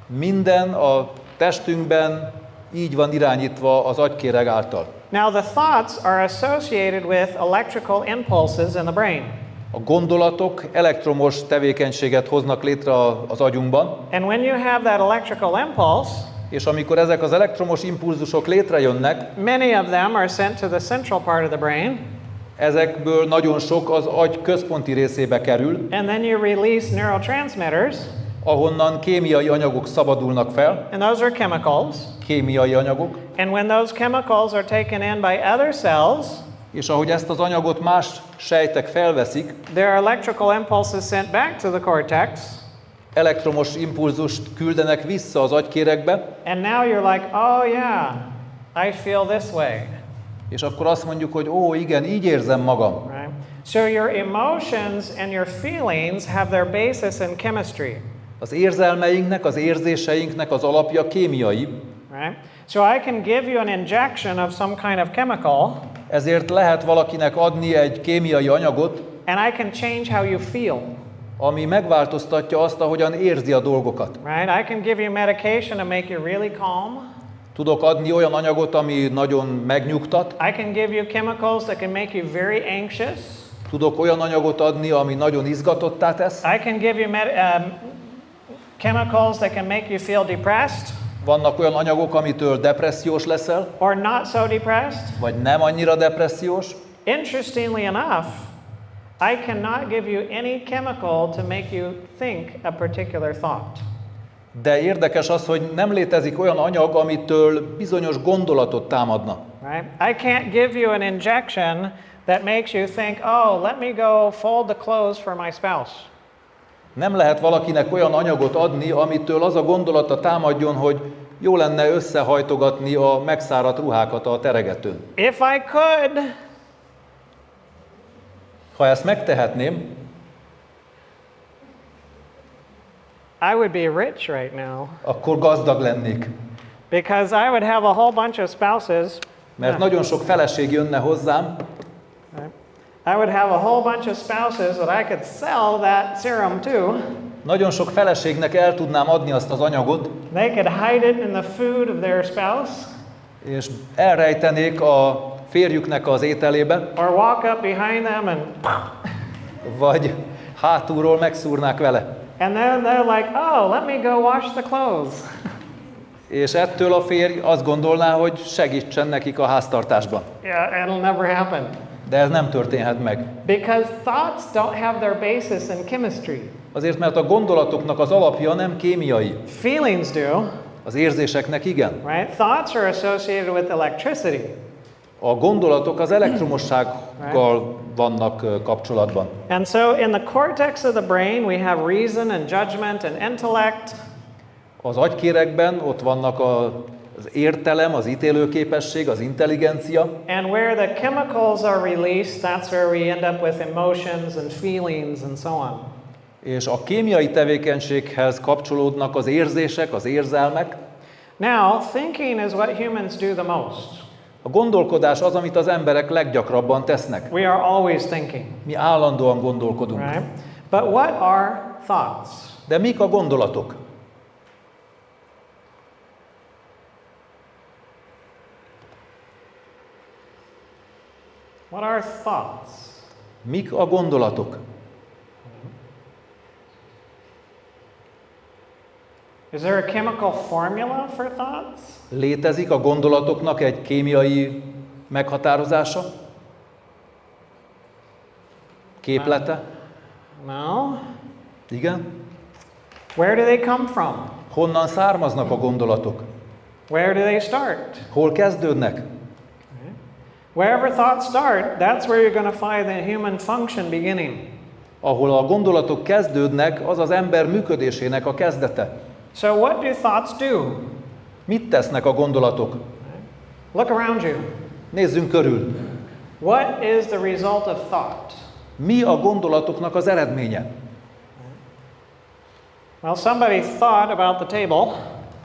Minden a testünkben így van irányítva az agykéreg által. Now the thoughts are associated with electrical impulses in the brain. A gondolatok elektromos tevékenységet hoznak létre az agyunkban, And when you have that electrical impulse, és amikor ezek az elektromos impulzusok létrejönnek, many of them are sent to the central part of the brain, ezekből nagyon sok az agy központi részébe kerül, and then you release neurotransmitters, ahonnan kémiai anyagok szabadulnak fel, and those are chemicals. kémiai anyagok, And when those chemicals are taken in by other cells, és ahogy ezt az anyagot más sejtek felveszik, there are electrical impulses sent back to the cortex, elektromos impulzust küldenek vissza az agykéregbe, and now you're like, oh yeah, I feel this way. és akkor azt mondjuk, hogy ó, igen, így érzem magam. Right? So your emotions and your feelings have their basis in chemistry. Az érzelmeinknek, az érzéseinknek az alapja kémiai, Right? So I can give you an injection of some kind of chemical, ezért lehet valakinek adni egy kémiai anyagot, and I can change how you feel. ami megváltoztatja azt, ahogyan érzi a dolgokat. Right? I can give you medication to make you really calm. Tudok adni olyan anyagot, ami nagyon megnyugtat. I can give you chemicals that can make you very anxious. Tudok olyan anyagot adni, ami nagyon izgatottá tesz. I can give you chemicals that can make you feel depressed Vannak olyan anyagok, amitől depressziós leszel, or not so depressed. vagy nem annyira depressziós. Interestingly enough, I cannot give you any chemical to make you think a particular thought. De érdekes az, hogy nem létezik olyan anyag, amitől bizonyos gondolatot támadna. Right? I can't give you an injection that makes you think, oh, let me go fold the clothes for my spouse. Nem lehet valakinek olyan anyagot adni, amitől az a gondolata támadjon, hogy jó lenne összehajtogatni a megszáradt ruhákat a teregetőn. If I could, Ha ezt megtehetném, I would be rich right now akkor gazdag lennék. because I would have a whole bunch of spouses. Mert nagyon sok feleség jönne hozzám, Right? I would have a whole bunch of spouses that I could sell that serum to. nagyon sok feleségnek el tudnám adni azt az anyagot, They could hide it in the food of their spouse és elrejtenék a férjüknek az ételébe, or walk up behind them and vagy hátulról megszúrnák vele. and then they're like, oh, let me go wash the clothes. És ettől a férj azt gondolná, hogy segítsen nekik a háztartásban. Yeah, it'll never happen. De ez nem történhet meg. Because thoughts don't have their basis in chemistry. Azért, mert a gondolatoknak az alapja nem kémiai. Feelings do, Az érzéseknek igen. right? Thoughts are associated with electricity. A gondolatok az elektromossággal vannak kapcsolatban. And so in the cortex of the brain, we have reason and judgment and intellect. Az agykéregben ott vannak az értelem, az ítélőképesség, az intelligencia, And where the chemicals are released, that's where we end up with emotions and feelings and so on. és a kémiai tevékenységhez kapcsolódnak az érzések, az érzelmek. Now, thinking is what humans do the most. A gondolkodás az, amit az emberek leggyakrabban tesznek. We are always thinking, Mi állandóan gondolkodunk. right? But what are thoughts? De mik a gondolatok? What are thoughts? Mik a gondolatok? Is there a chemical formula for thoughts? Létezik a gondolatoknak egy kémiai meghatározása? Képlete? No. Igen? Where do they come from? Honnan származnak a gondolatok? Where do they start? Hol kezdődnek? Wherever thoughts start, that's where you're going to find the human function beginning. Ahol a gondolatok kezdődnek, az az ember működésének a kezdete. So what do thoughts do? Mit tesznek a gondolatok? Look around you. Nézzünk körül. What is the result of thought? Mi a gondolatoknak az eredménye? Well, somebody thought about the table,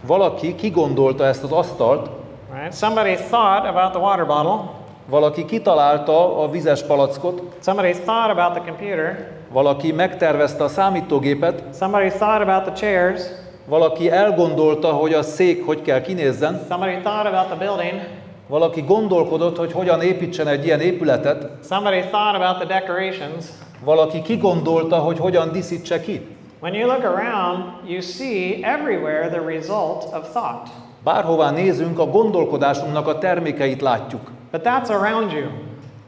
Valaki kigondolta ezt az asztalt, right? Somebody thought about the water bottle. valaki kitalálta a vizes palackot, Somebody thought about the computer. valaki megtervezte a számítógépet, Somebody thought about the chairs. valaki elgondolta, hogy a szék hogy kell kinézzen, Somebody thought about the building. valaki gondolkodott, hogy hogyan építsen egy ilyen épületet, Somebody thought about the decorations. valaki kigondolta, hogy hogyan díszítse ki. When you look around, you see everywhere the result of thought. Bárhová nézünk, a gondolkodásunknak a termékeit látjuk. But that's around you.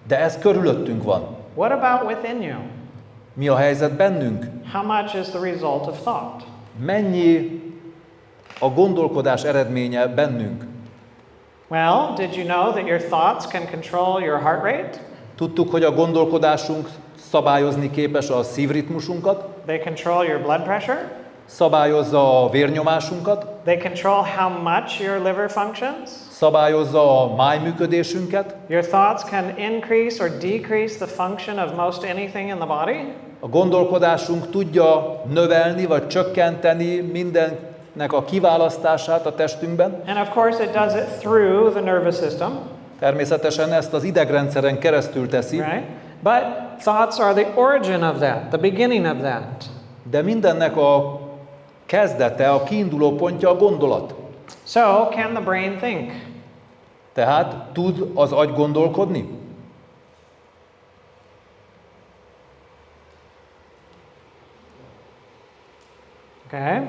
De ez körülöttünk van. What about within you? Mi a helyzet bennünk? How much is the result of thought? Mennyi a gondolkodás eredménye bennünk? Well, did you know that your thoughts can control your heart rate? Tudtuk, hogy a gondolkodásunk szabályozni képes a szívritmusunkat, They control your blood pressure. szabályozza a vérnyomásunkat, They control how much your liver functions. szabályozza a májműködésünket, Your thoughts can increase or decrease the function of most anything in the body. a gondolkodásunk tudja növelni vagy csökkenteni mindennek a kiválasztását a testünkben. And of course, it does it through the nervous system, Természetesen ezt az idegrendszeren keresztül teszi, right? But thoughts are the origin of that, the beginning of that. de mindennek a kezdete, a kiinduló pontja a gondolat. So, can the brain think? Tehát tud az agy gondolkodni? Okay?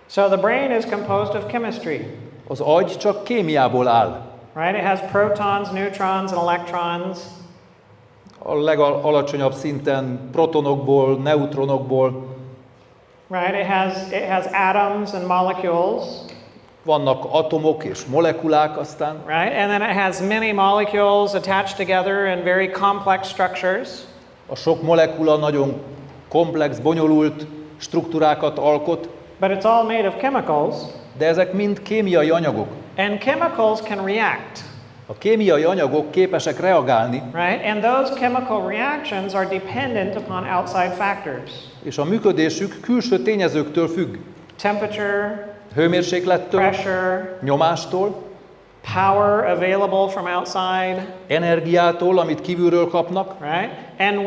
So the brain is composed of chemistry, Az agy csak kémiából áll. right? It has protons, neutrons, and electrons. A legalacsonyabb szinten protonokból, neutronokból, Right? It has atoms and molecules. Vannak atomok és molekulák aztán, Right? And then it has many molecules attached together in very complex structures. a sok molekula nagyon komplex, bonyolult struktúrákat alkot, But it's all made of chemicals. de ezek mind kémiai anyagok. And chemicals can react. A kémiai anyagok képesek reagálni, Right? And those chemical reactions are dependent upon outside factors. és a működésük külső tényezőktől függ. Temperature, Hőmérséklettől, pressure, nyomástól, power available from outside, energiától, amit kívülről kapnak, right? And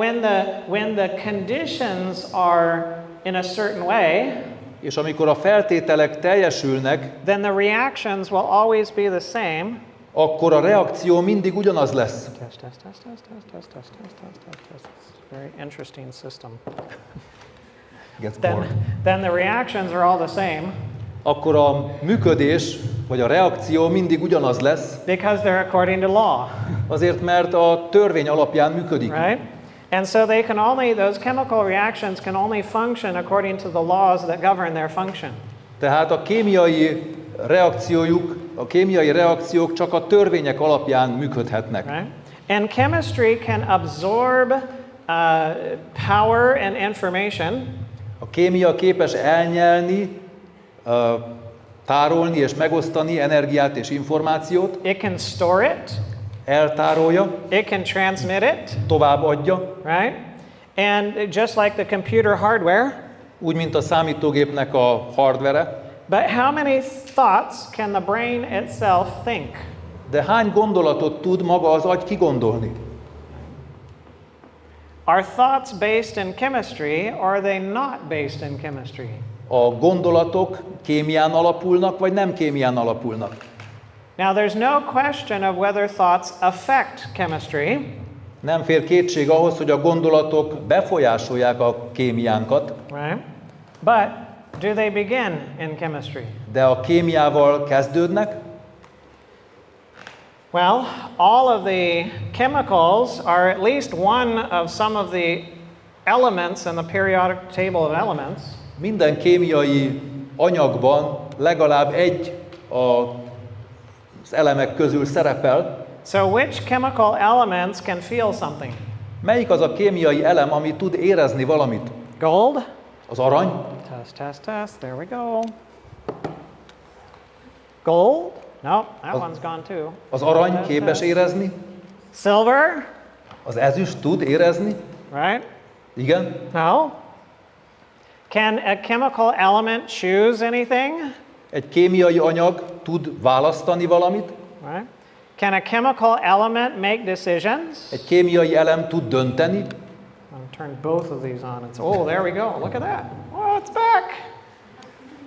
when the conditions are in a certain way, és amikor a feltételek teljesülnek, then the reactions will always be the same. akkor a reakció mindig ugyanaz lesz. It's a very interesting system. Gets bored. Then the reactions are all the same Akkor a működés, vagy a reakció mindig ugyanaz lesz, because they're according to law, azért mert a törvény alapján működik. right? And so those chemical reactions can only function according to the laws that govern their function. Tehát a kémiai reakciók csak a törvények alapján működhetnek. Right? And chemistry can absorb power and information. A kémia képes elnyelni, tárolni és megosztani energiát és információt, It can store it. eltárolja, It can transmit it, továbbadja, right? And just like the computer hardware, úgy, mint a számítógépnek a hardvere. but how many thoughts can the brain itself think? De hány gondolatot tud maga az agy kigondolni? Are thoughts based in chemistry or are they not based in chemistry? A gondolatok kémián alapulnak, vagy nem kémián alapulnak? Now there's no question of whether thoughts affect chemistry, Nem fér kétség ahhoz, hogy a gondolatok befolyásolják a kémiánkat, right? But do they begin in chemistry? de a kémiával kezdődnek. Well, all of the chemicals are at least one of some of the elements in the periodic table of elements. Minden kémiai anyagban legalább egy az elemek közül szerepel. So which chemical elements can feel something? Melyik az a kémiai elem, ami tud érezni valamit? Gold? Az arany? Test. There we go. Gold? No, that one's gone too. Az arany Test, képes test. érezni? Silver? Az ezüst tud érezni? Right? Igen. No. Can a chemical element choose anything? Egy kémiai anyag tud választani valamit? Right? Can a chemical element make decisions? Egy kémiai elem tud dönteni? I'll turn both of these on. Oh, there we go. Look at that. Oh, it's back.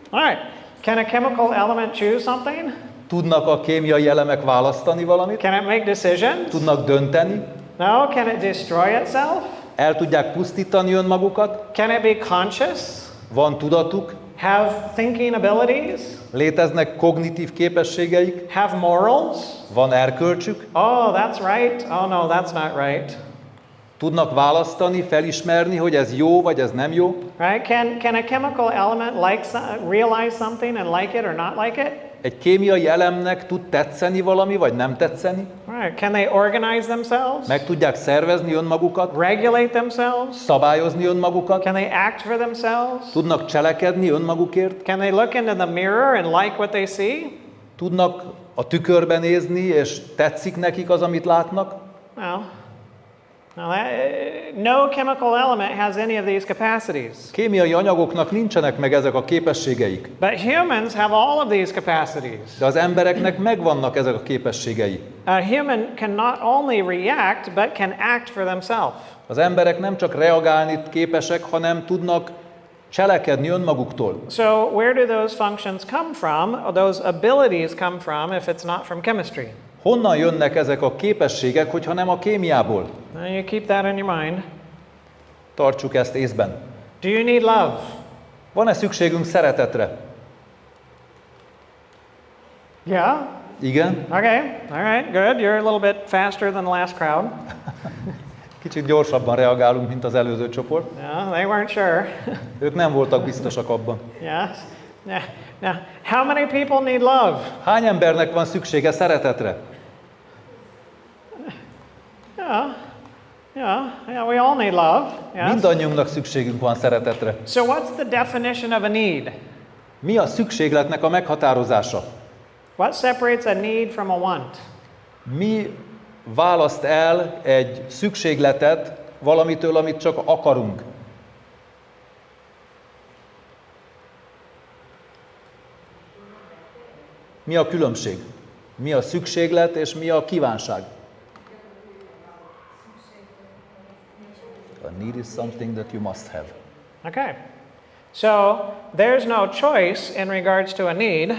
All right. Can a chemical element choose something? Tudnak a kémiai elemek választani valamit? Can it make decisions? Tudnak dönteni? No. Can it destroy itself? El tudják pusztítani önmagukat? Can it be conscious? Van tudatuk? Have thinking abilities? Léteznek kognitív képességeik? Have morals? Van erkölcsük? Oh, that's right. Oh, no, that's not right. Tudnak választani, felismerni, hogy ez jó vagy ez nem jó? Right? Can a chemical element realize something and like it or not like it? Egy kémiai elemnek tud tetszeni valami, vagy nem tetszeni? Right. Can they organize themselves? Meg tudják szervezni önmagukat? Regulate themselves? Szabályozni önmagukat? Can they act for themselves? Tudnak cselekedni önmagukért? Can they look into the mirror and like what they see? Tudnak a tükörbe nézni, és tetszik nekik az, amit látnak? No chemical element has any of these capacities. Kémiai anyagoknak nincsenek meg ezek a képességeik. But humans have all of these capacities. De az embereknek megvannak ezek a képességei. A human can not only react, but can act for themselves. Az emberek nem csak reagálni képesek, hanem tudnak cselekedni önmaguktól. So where do those functions come from, or those abilities come from, if it's not from chemistry? Honnan jönnek ezek a képességek, hogyha nem a kémiából? Now you keep that in your mind. Tartsuk ezt észben. Do you need love? Van-e szükségünk szeretetre? Yeah. Igen. Okay. All right. Good. You're a little bit faster than the last crowd. Kicsit gyorsabban reagálunk, mint az előző csoport. No, they weren't sure. Ők nem voltak biztosak abban. Yes. Now, how many people need love? Hány embernek van szüksége szeretetre? Yeah, we all need love. Yes. Mindannyiunknak szükségünk van szeretetre. So what's the definition of a need? Mi a szükségletnek a meghatározása? What separates a need from a want? Mi választ el egy szükségletet valamitől, amit csak akarunk? Mi a különbség? Mi a szükséglet és mi a kívánság? A need is something that you must have. Okay. So there's no choice in regards to a need.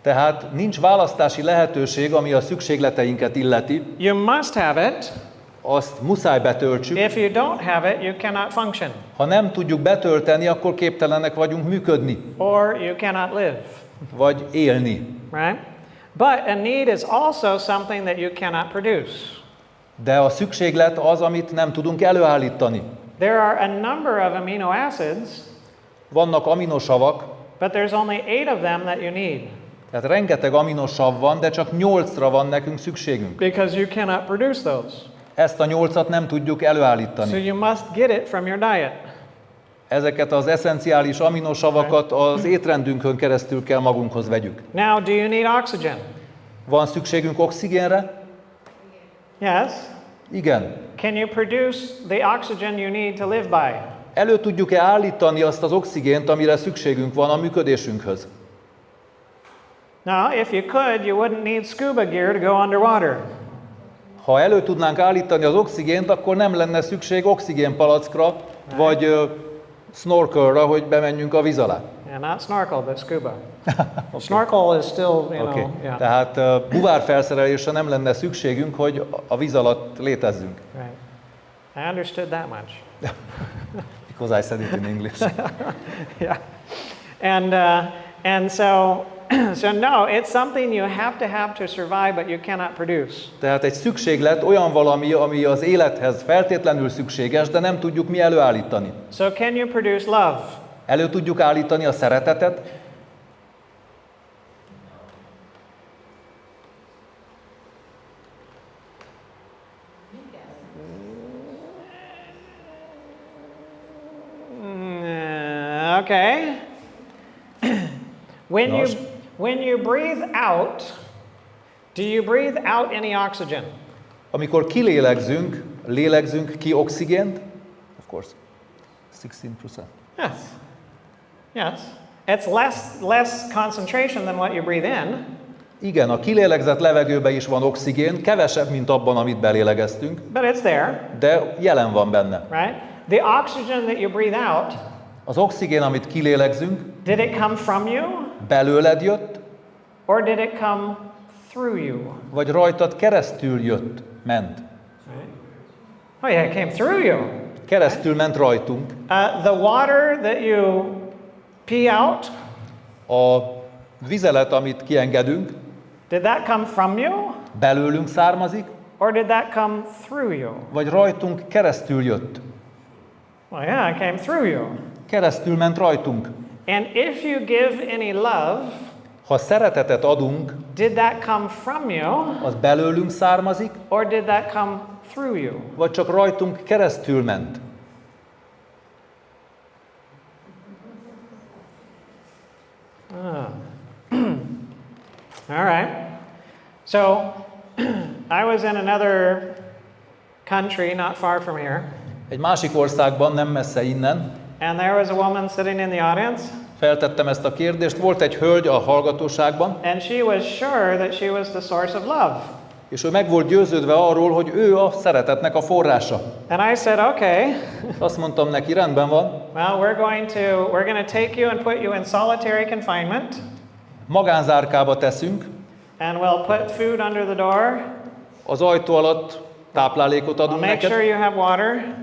Tehát nincs választási lehetőség, ami a szükségleteinket illeti. You must have it. Azt muszáj betöltsük. If you don't have it, you cannot function. Ha nem tudjuk betölteni, akkor képtelenek vagyunk működni, Or you cannot live. vagy élni. Right? But a need is also something that you cannot produce. De a szükséglet az, amit nem tudunk előállítani. There are a number of amino acids, Vannak aminosavak, but there's only 8 of them that you need. tehát rengeteg aminosav van, de csak 8-ra van nekünk szükségünk. Because you cannot produce those. Ezt a 8-at nem tudjuk So előállítani. you must get it from your diet. Ezeket az eszenciális aminosavakat az étrendünkön keresztül kell magunkhoz vegyük. Now, do you need oxygen? Van szükségünk oxigénre? Yes. Igen. Can you produce the oxygen you need to live by? Elő tudjuk-e állítani azt az oxigént, amire szükségünk van a működésünkhöz? Now, if you could, you wouldn't need scuba gear to go underwater. Ha elő tudnánk állítani az oxigént, akkor nem lenne szükség oxigénpalackra, vagy snorkelra, hogy bemenjünk a víz alá. Yeah, not snorkel, but scuba. Snorkel is still, Okay. yeah. Tehát buvárfelszerelésre nem lenne szükségünk, hogy a víz alatt létezzünk. Right. I understood that much. Because I said it in English. Yeah. And so no, it's something you have to survive, but you cannot produce. Tehát egy szükséglet olyan valami, ami az élethez feltétlenül szükséges, de nem tudjuk mi előállítani. So can you produce love? Elő tudjuk állítani a szeretetet? Okay. When Nos. when you breathe out, do you breathe out any oxygen? Amikor kilélegzünk, lélegzünk ki oxigént? Of course. 16%. Yes. Yes. It's less concentration than what you breathe in. Igen, a kilélegzett levegőben is van oxigén, kevesebb, mint abban, amit belélegeztünk, But it's there, de jelen van benne. right? The oxygen that you breathe out, Az oxigén, amit kilélegzünk, did it come from you belőled jött, or did it come through you? vagy rajtad keresztül jött, ment. Right? Oh yeah, it came through you. Keresztül ment rajtunk. The water that you pee out, A vizelet, amit kiengedünk, did that come from you belőlünk származik, or did that come through you? vagy rajtunk keresztül jött. Well, yeah, it came through you. Keresztül ment rajtunk. And if you give any love, Ha szeretetet adunk, did that come from you az belőlünk származik, or did that come through you? vagy csak rajtunk keresztül ment. All right. So I was in another country not far from here, Egy másik országban, nem messze innen, and there was a woman sitting in the audience, feltettem ezt a kérdést, volt egy hölgy a hallgatóságban, and she was sure that she was the source of love. és ő meg volt győződve arról, hogy ő a szeretetnek a forrása. And I said, okay, Azt mondtam neki, rendben van, well, we're going to take you and put you in solitary confinement, magánzárkába teszünk, and we'll put food under the door. az ajtó alatt táplálékot We'll adunk make sure neked, you have water.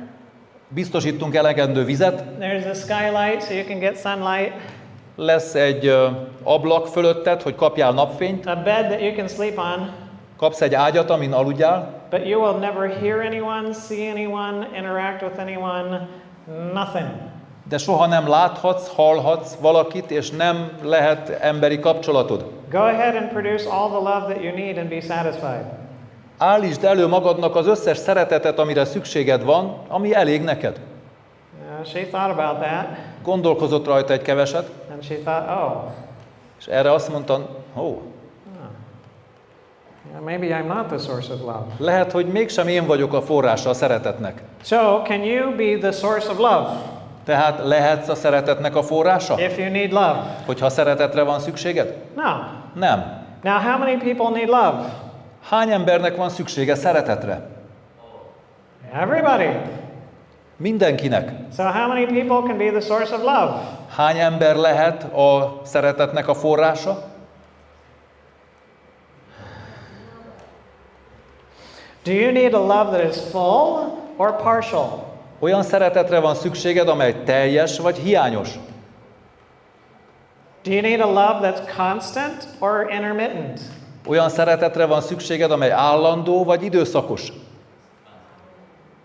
biztosítunk elegendő vizet, There's a skylight so you can get sunlight. lesz egy ablak fölötted, hogy kapjál napfényt, A bed that you can sleep on. kapsz egy ágyat, amin aludjál, But but you will never hear anyone, see anyone, interact with anyone, nothing. De soha nem láthatsz, hallhatsz valakit, és nem lehet emberi kapcsolatod. Go ahead and produce all the love that you need and be satisfied. Állítsd elő magadnak az összes szeretetet, amire szükséged van, ami elég neked. She thought about that, Gondolkozott rajta egy keveset, and she thought, oh, és erre azt mondta, maybe I'm not the source of love. lehet, hogy mégsem én vagyok a forrása a szeretetnek. So, can you be the source of love Tehát lehetsz a szeretetnek a forrása? if you need love? Hogyha szeretetre van szükséged? No. Nem. Now, how many people need love? Hány embernek van szüksége szeretetre? Everybody. Mindenkinek. So, how many people can be the source of love? Hány ember lehet a szeretetnek a forrása? Do you need a love that is full or partial? Olyan szeretetre van szükséged, amely teljes vagy hiányos? Do you need a love that's constant or intermittent? Olyan szeretetre van szükséged, amely állandó vagy időszakos?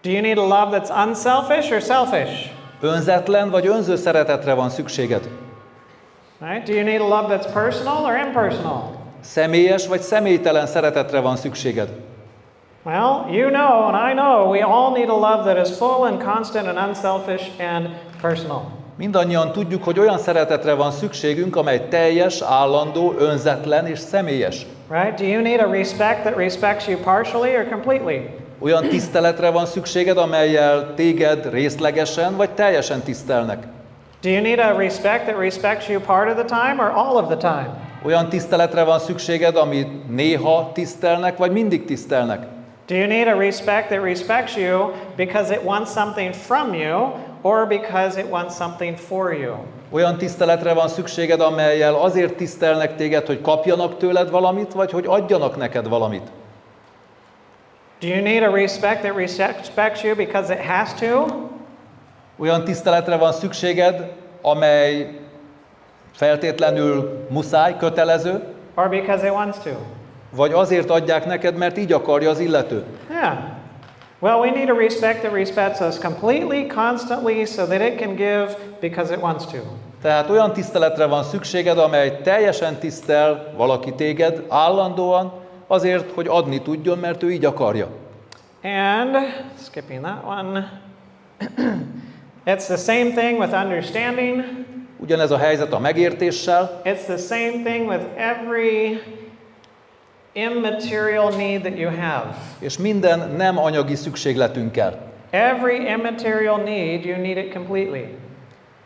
Do you need a love that's unselfish or selfish? Önzetlen vagy önző szeretetre van szükséged? Right? Do you need a love that's personal or impersonal? Személyes vagy személytelen szeretetre van szükséged? Well, you know and I know we all need a love that is full and constant and unselfish and personal. Mindannyian tudjuk, hogy olyan szeretetre van szükségünk, amely teljes, állandó, önzetlen és személyes. Right? Do you need a respect that respects you partially or completely? Olyan tiszteletre van szükséged, amellyel téged részlegesen vagy teljesen tisztelnek. Do you need a respect that respects you part of the time or all of the time? Olyan tiszteletre van szükséged, amit néha tisztelnek, vagy mindig tisztelnek. Do you need a respect that respects you because it wants something from you or because it wants something for you? Olyan tiszteletre van szükséged, amellyel azért tisztelnek téged, hogy kapjanak tőled valamit, vagy hogy adjanak neked valamit. Do you need a respect that respects you because it has to? Olyan tiszteletre van szükséged, amely feltétlenül muszáj, kötelező, Or because it wants to? vagy azért adják neked, mert így akarja az illető. Yeah. Well, we need a respect that respects us completely, constantly, so that it can give because it wants to. Tehát olyan tiszteletre van szükséged, amely teljesen tisztel valaki téged állandóan, azért, hogy adni tudjon, mert ő így akarja. And, skipping that one, it's the same thing with understanding. Ugyanez a helyzet a megértéssel, It's the same thing with every immaterial need that you have. és minden nem anyagi szükségletünkkel. Every immaterial need, you need it completely.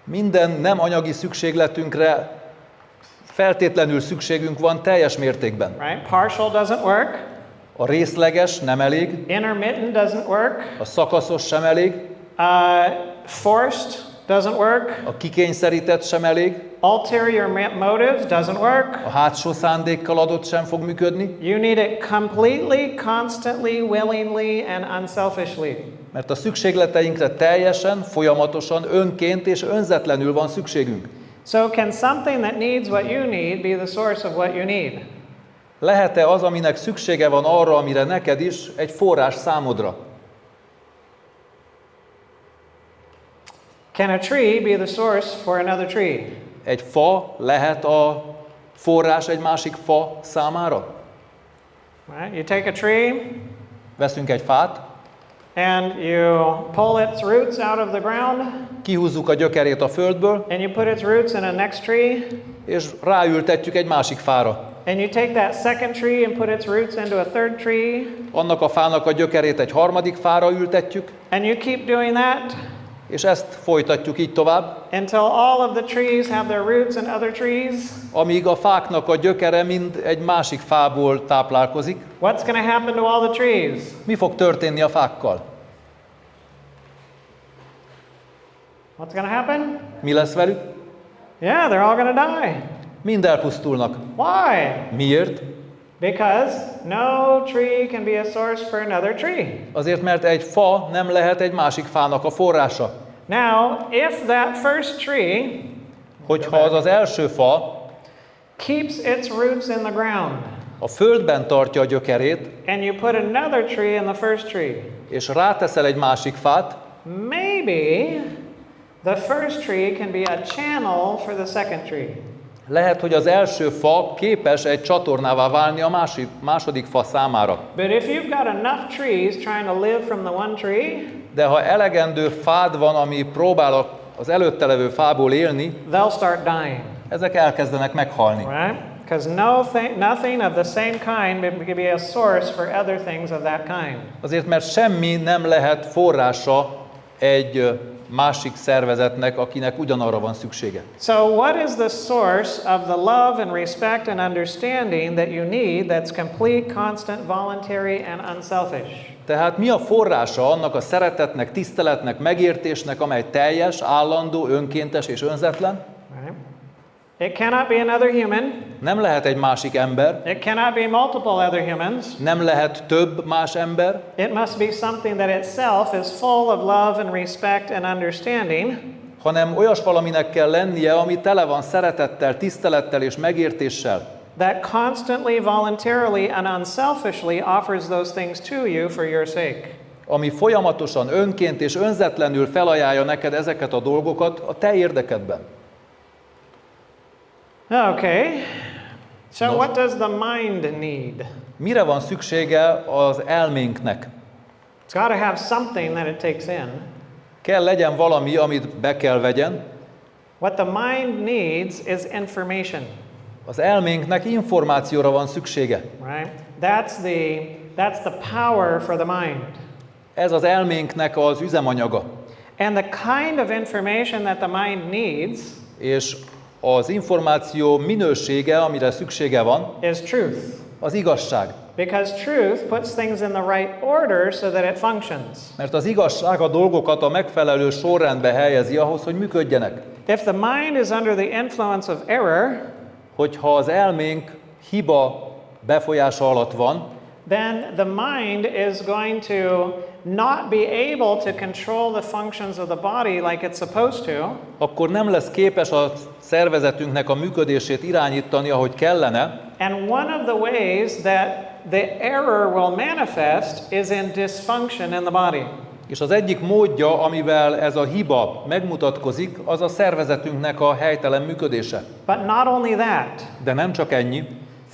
Minden nem anyagi szükségletünkre feltétlenül szükségünk van teljes mértékben. Right? Partial doesn't work. A részleges nem elég, Intermittent doesn't work. a szakaszos sem elég, Forced doesn't work. a kikényszerített sem elég, Ulterior motives doesn't work. a hátsó szándékkal adott sem fog működni, You need it completely, constantly, willingly, and unselfishly. mert a szükségleteinkre teljesen, folyamatosan, önként és önzetlenül van szükségünk. So can something that needs what you need be the source of what you need? Lehet-e az, aminek szüksége van arra, amire neked is, egy forrás számodra? Can a tree be the source for another tree? Egy fa lehet a forrás egy másik fa számára? Right? You take a tree Veszünk egy fát, and you pull its roots out of the ground kihúzzuk a gyökerét a földből, and you put its roots in a next tree és ráültetjük egy másik fára. and you take that second tree and put its roots into a third tree Annak a fának a gyökerét egy harmadik fára ültetjük, and you keep doing that és ezt folytatjuk így tovább, until all of the trees have their roots in other trees. amíg a fáknak a gyökere mind egy másik fából táplálkozik. What's going to happen to all the trees? Mi fog történni a fákkal? What's going to happen? Mi lesz velük? Yeah, they're all going to die. Mind elpusztulnak. Why? Miért? Because no tree can be a source for another tree. Azért, mert egy fa nem lehet egy másik fának a forrása. Now, if that first tree Hogyha az első fa keeps its roots in the ground, a földben tartja a gyökerét, and you put another tree in the first tree, és ráteszel egy másik fát, maybe the first tree can be a channel for the second tree. lehet, hogy az első fa képes egy csatornává válni a második fa számára. But if you've got enough trees trying to live from the one tree, De ha elegendő fád van, ami próbál az előtte levő fából élni, they'll start dying, ezek elkezdenek meghalni. right? Because nothing of the same kind can be a source for other things of that kind. Azért, mert semmi nem lehet forrása egy másik szervezetnek, akinek ugyanarra van szüksége. So what is the source of the love and respect and understanding that you need that's complete, constant, voluntary and unselfish? Tehát mi a forrása annak a szeretetnek, tiszteletnek, megértésnek, amely teljes, állandó, önkéntes és önzetlen? Right? It cannot be another human. Nem lehet egy másik ember, It cannot be multiple other humans. nem lehet több más ember, It must be something that itself is full of love and respect and understanding, hanem olyas valaminek kell lennie, ami tele van szeretettel, tisztelettel és megértéssel, that constantly, voluntarily, and unselfishly offers those things to you for your sake. ami folyamatosan önként és önzetlenül felajánlja neked ezeket a dolgokat a te érdekedben. Okay. So No. what does the mind need? Mire van szüksége az elménknek? It's got to have something that it takes in. Kell legyen valami, amit be kell vegyen. What the mind needs is information, Az elménknek információra van szüksége. right? That's the power for the mind. Ez az elménknek az üzemanyaga. And the kind of information that the mind needs És az információ minősége, amire szüksége van, is truth. az igazság. Because truth puts things in the right order so that it functions. Mert az igazság a dolgokat a megfelelő sorrendbe helyezi ahhoz, hogy működjenek. If the mind is under the influence of error, Hogyha az elménk hiba befolyása alatt van, then the mind is going to not be able to control the functions of the body like it's supposed to. akkor nem lesz képes a szervezetünknek a működését irányítani, ahogy kellene, And one of the ways that the error will manifest is in dysfunction in the body. és az egyik módja, amivel ez a hiba megmutatkozik, az a szervezetünknek a helytelen működése. But not only that, De nem csak ennyi.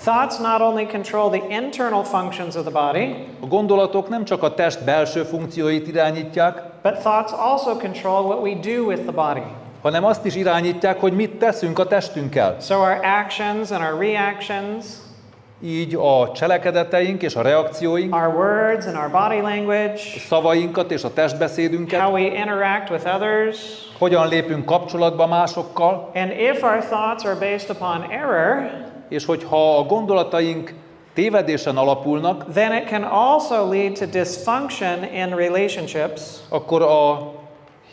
thoughts not only control the internal functions of the body, A gondolatok nem csak a test belső funkcióit irányítják, but thoughts also control what we do with the body. hanem azt is irányítják, hogy mit teszünk a testünkkel. So our actions and our reactions, Így a cselekedeteink és a reakcióink, our words and our body language, a szavainkat és a testbeszédünket, how we interact with others, hogyan lépünk kapcsolatba másokkal, and if our thoughts are based upon error, és hogyha a gondolataink tévedésen alapulnak, then it can also lead to dysfunction in relationships akkor a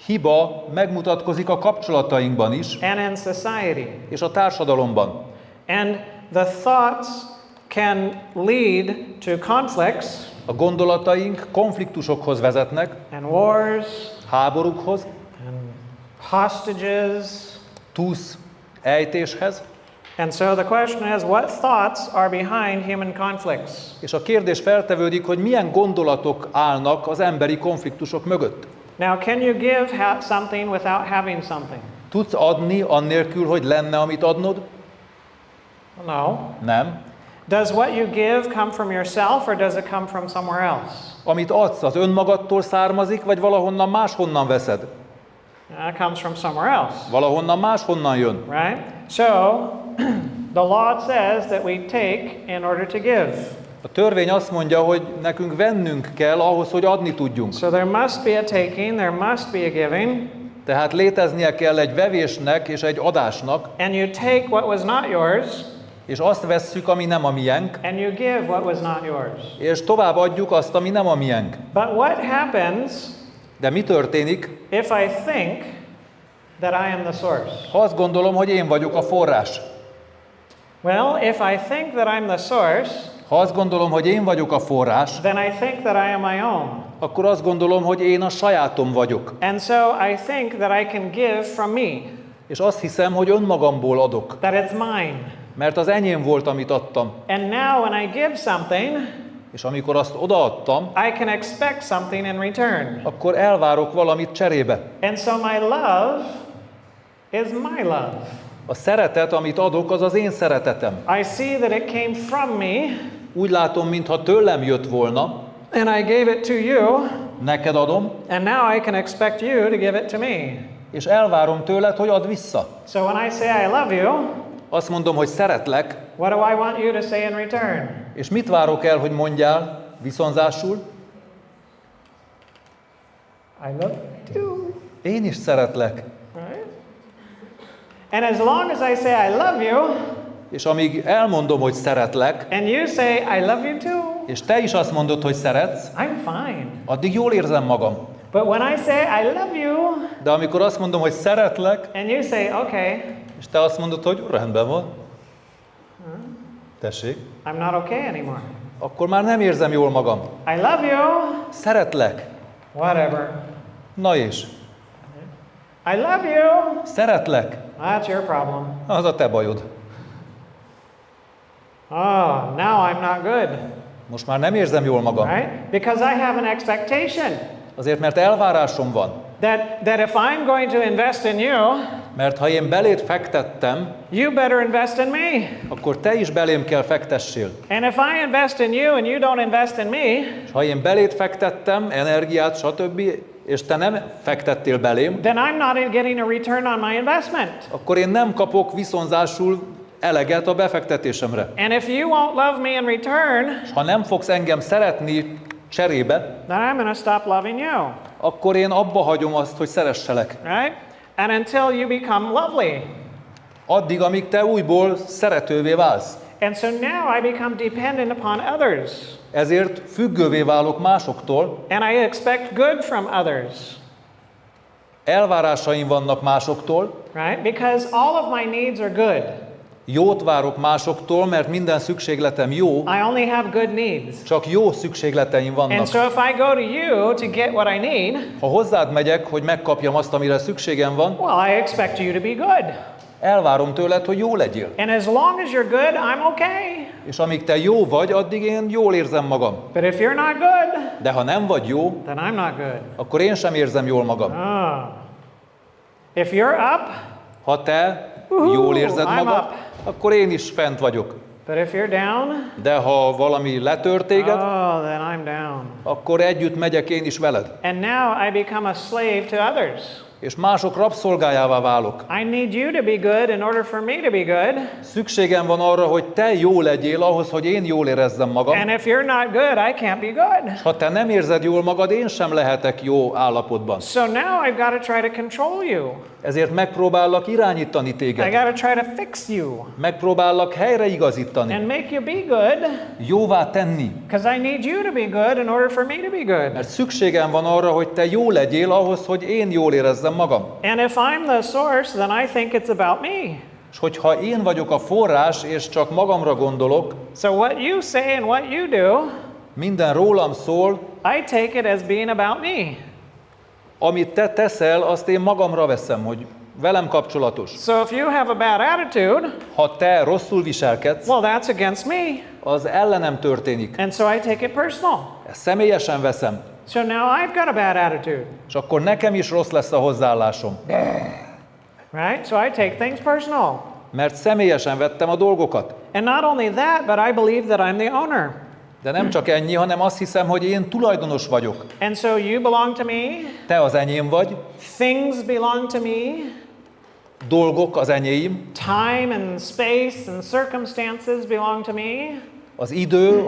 hiba megmutatkozik a kapcsolatainkban is, and in society. és a társadalomban. And the thoughts can lead to conflicts A gondolataink konfliktusokhoz vezetnek, and wars háborúkhoz, and hostages. túsz ejtéshez, And so the question is, what thoughts are behind human conflicts? és a kérdés feltevődik, hogy milyen gondolatok állnak az emberi konfliktusok mögött. Now, can you give something without having something? Tudsz adni annélkül, hogy lenne, amit adnod? No. Nem. Does what you give come from yourself or does it come from somewhere else? Amit adsz, az önmagadtól származik, vagy valahonnan máshonnan veszed? It comes from somewhere else, Valahonnan máshonnan jön. right? So, the law says that we take in order to give. A törvény azt mondja, hogy nekünk vennünk kell ahhoz, hogy adni tudjunk. So there must be a taking, there must be a giving, Tehát léteznie kell egy vevésnek és egy adásnak, and you take what was not yours, és azt vesszük, ami nem a miénk, and you give what was not yours. és tovább adjuk azt, ami nem a miénk. But what happens De mi történik, if I think that I am the source? ha azt gondolom, hogy én vagyok a forrás? Well, if I think that I'm the source, Ha azt gondolom, hogy én vagyok a forrás, then I think that I am my own. akkor azt gondolom, hogy én a sajátom vagyok. And so I think that I can give from me, És azt hiszem, hogy önmagamból adok. that it's mine. Mert az enyém volt, amit adtam. And now when I give something, És amikor azt odaadtam, I can expect something in return. akkor elvárok valamit cserébe. And so my love is my love. A szeretet, amit adok, az az én szeretetem. I see that it came from me, Úgy látom, mintha tőlem jött volna, and I gave it to you, neked adom, and now I can expect you to give it to me. és elvárom tőled, hogy add vissza. So when I say I love you, Azt mondom, hogy szeretlek, what do I want you to say in return? és mit várok el, hogy mondjál viszonzásul? I love you too. Én is szeretlek. Right? And as long as I say I love you, És amíg elmondom, hogy szeretlek, and you say I love you too, és te is azt mondod, hogy szeretsz, I'm fine. addig jól érzem magam. But when I say I love you, De amikor azt mondom, hogy szeretlek, and you say okay, és te azt mondod, hogy rendben van, tessék, I'm not okay anymore. akkor már nem érzem jól magam. I love you, Szeretlek. whatever. Na és, I love you, szeretlek. that's your problem. Az a te bajod. Oh, now I'm not good, Most már nem érzem jól magam. right? Because I have an expectation Azért, mert elvárásom van. that if I'm going to invest in you, Mert ha én beléd fektettem, you better invest in me. akkor te is belém kell fektessél. And if I invest in you and you don't invest in me, És ha én beléd fektettem, energiát, stb., és te nem fektettél belém, then I'm not getting a return on my investment. akkor én nem kapok viszonzásul eleget a befektetésemre. And if you won't love me in return, És ha nem fogsz engem szeretni cserébe, then I'm going to stop loving you, akkor én abba hagyom azt, hogy szeresselek. right? And until you become lovely. Addig, amíg te újból szeretővé válsz. And so now I become dependent upon others. Ezért függővé válok másoktól, And I expect good from others, elvárásaim vannak másoktól, right? Because all of my needs are good. jót várok másoktól, mert minden szükségletem jó, I only have good needs. csak jó szükségleteim And vannak. so if I go to you to get what I need, Ha hozzád megyek, hogy megkapjam azt, amire szükségem van, well, I expect you to be good. elvárom tőled, hogy jó legyél. And as long as you're good, I'm okay. És amíg te jó vagy, addig én jól érzem magam. But if you're not good, De ha nem vagy jó, then I'm not good. akkor én sem érzem jól magam. Ah. If you're up, Ha te jól érzed I'm magad, up. akkor én is fent vagyok. but if you're down, De ha valami letör téged, oh, then I'm down. akkor együtt megyek én is veled. And now I become a slave to others. És mások rabszolgájává válok. I need you to be good in order for me to be good. Szükségem van arra, hogy te jó legyél ahhoz, hogy én jól érezzem magam. And if you're not good, I can't be good. Ha te nem érzed jól magad, én sem lehetek jó állapotban. So now I've got to try to control you. Ezért megpróbállak irányítani I téged. got to try to fix you Megpróbállak helyreigazítani. and make you be good, Jóvá tenni. because I need you to be good in order for me to be good. Mert szükségem van arra, hogy te jó legyél ahhoz, hogy én jól érezzem magam. And if I'm the source, then I think it's about me. És hogyha én vagyok a forrás, és csak magamra gondolok, So what you say and what you do, minden rólam szól, I take it as being about me. amit te teszel, azt én magamra veszem, hogy velem kapcsolatos. So if you have a bad attitude, Ha te rosszul viselkedsz, well, that's against me. az ellenem történik. And so I take it personal. Ezt személyesen veszem, So now I've got a bad attitude, és akkor nekem is rossz lesz a hozzáállásom. right? So I take things personal. Mert személyesen vettem a dolgokat. And not only that, but I believe that I'm the owner. De nem csak ennyi, hanem azt hiszem, hogy én tulajdonos vagyok. And so you belong to me, Te az enyém vagy, things belong to me, dolgok az enyém, time and space and circumstances belong to me, az idő,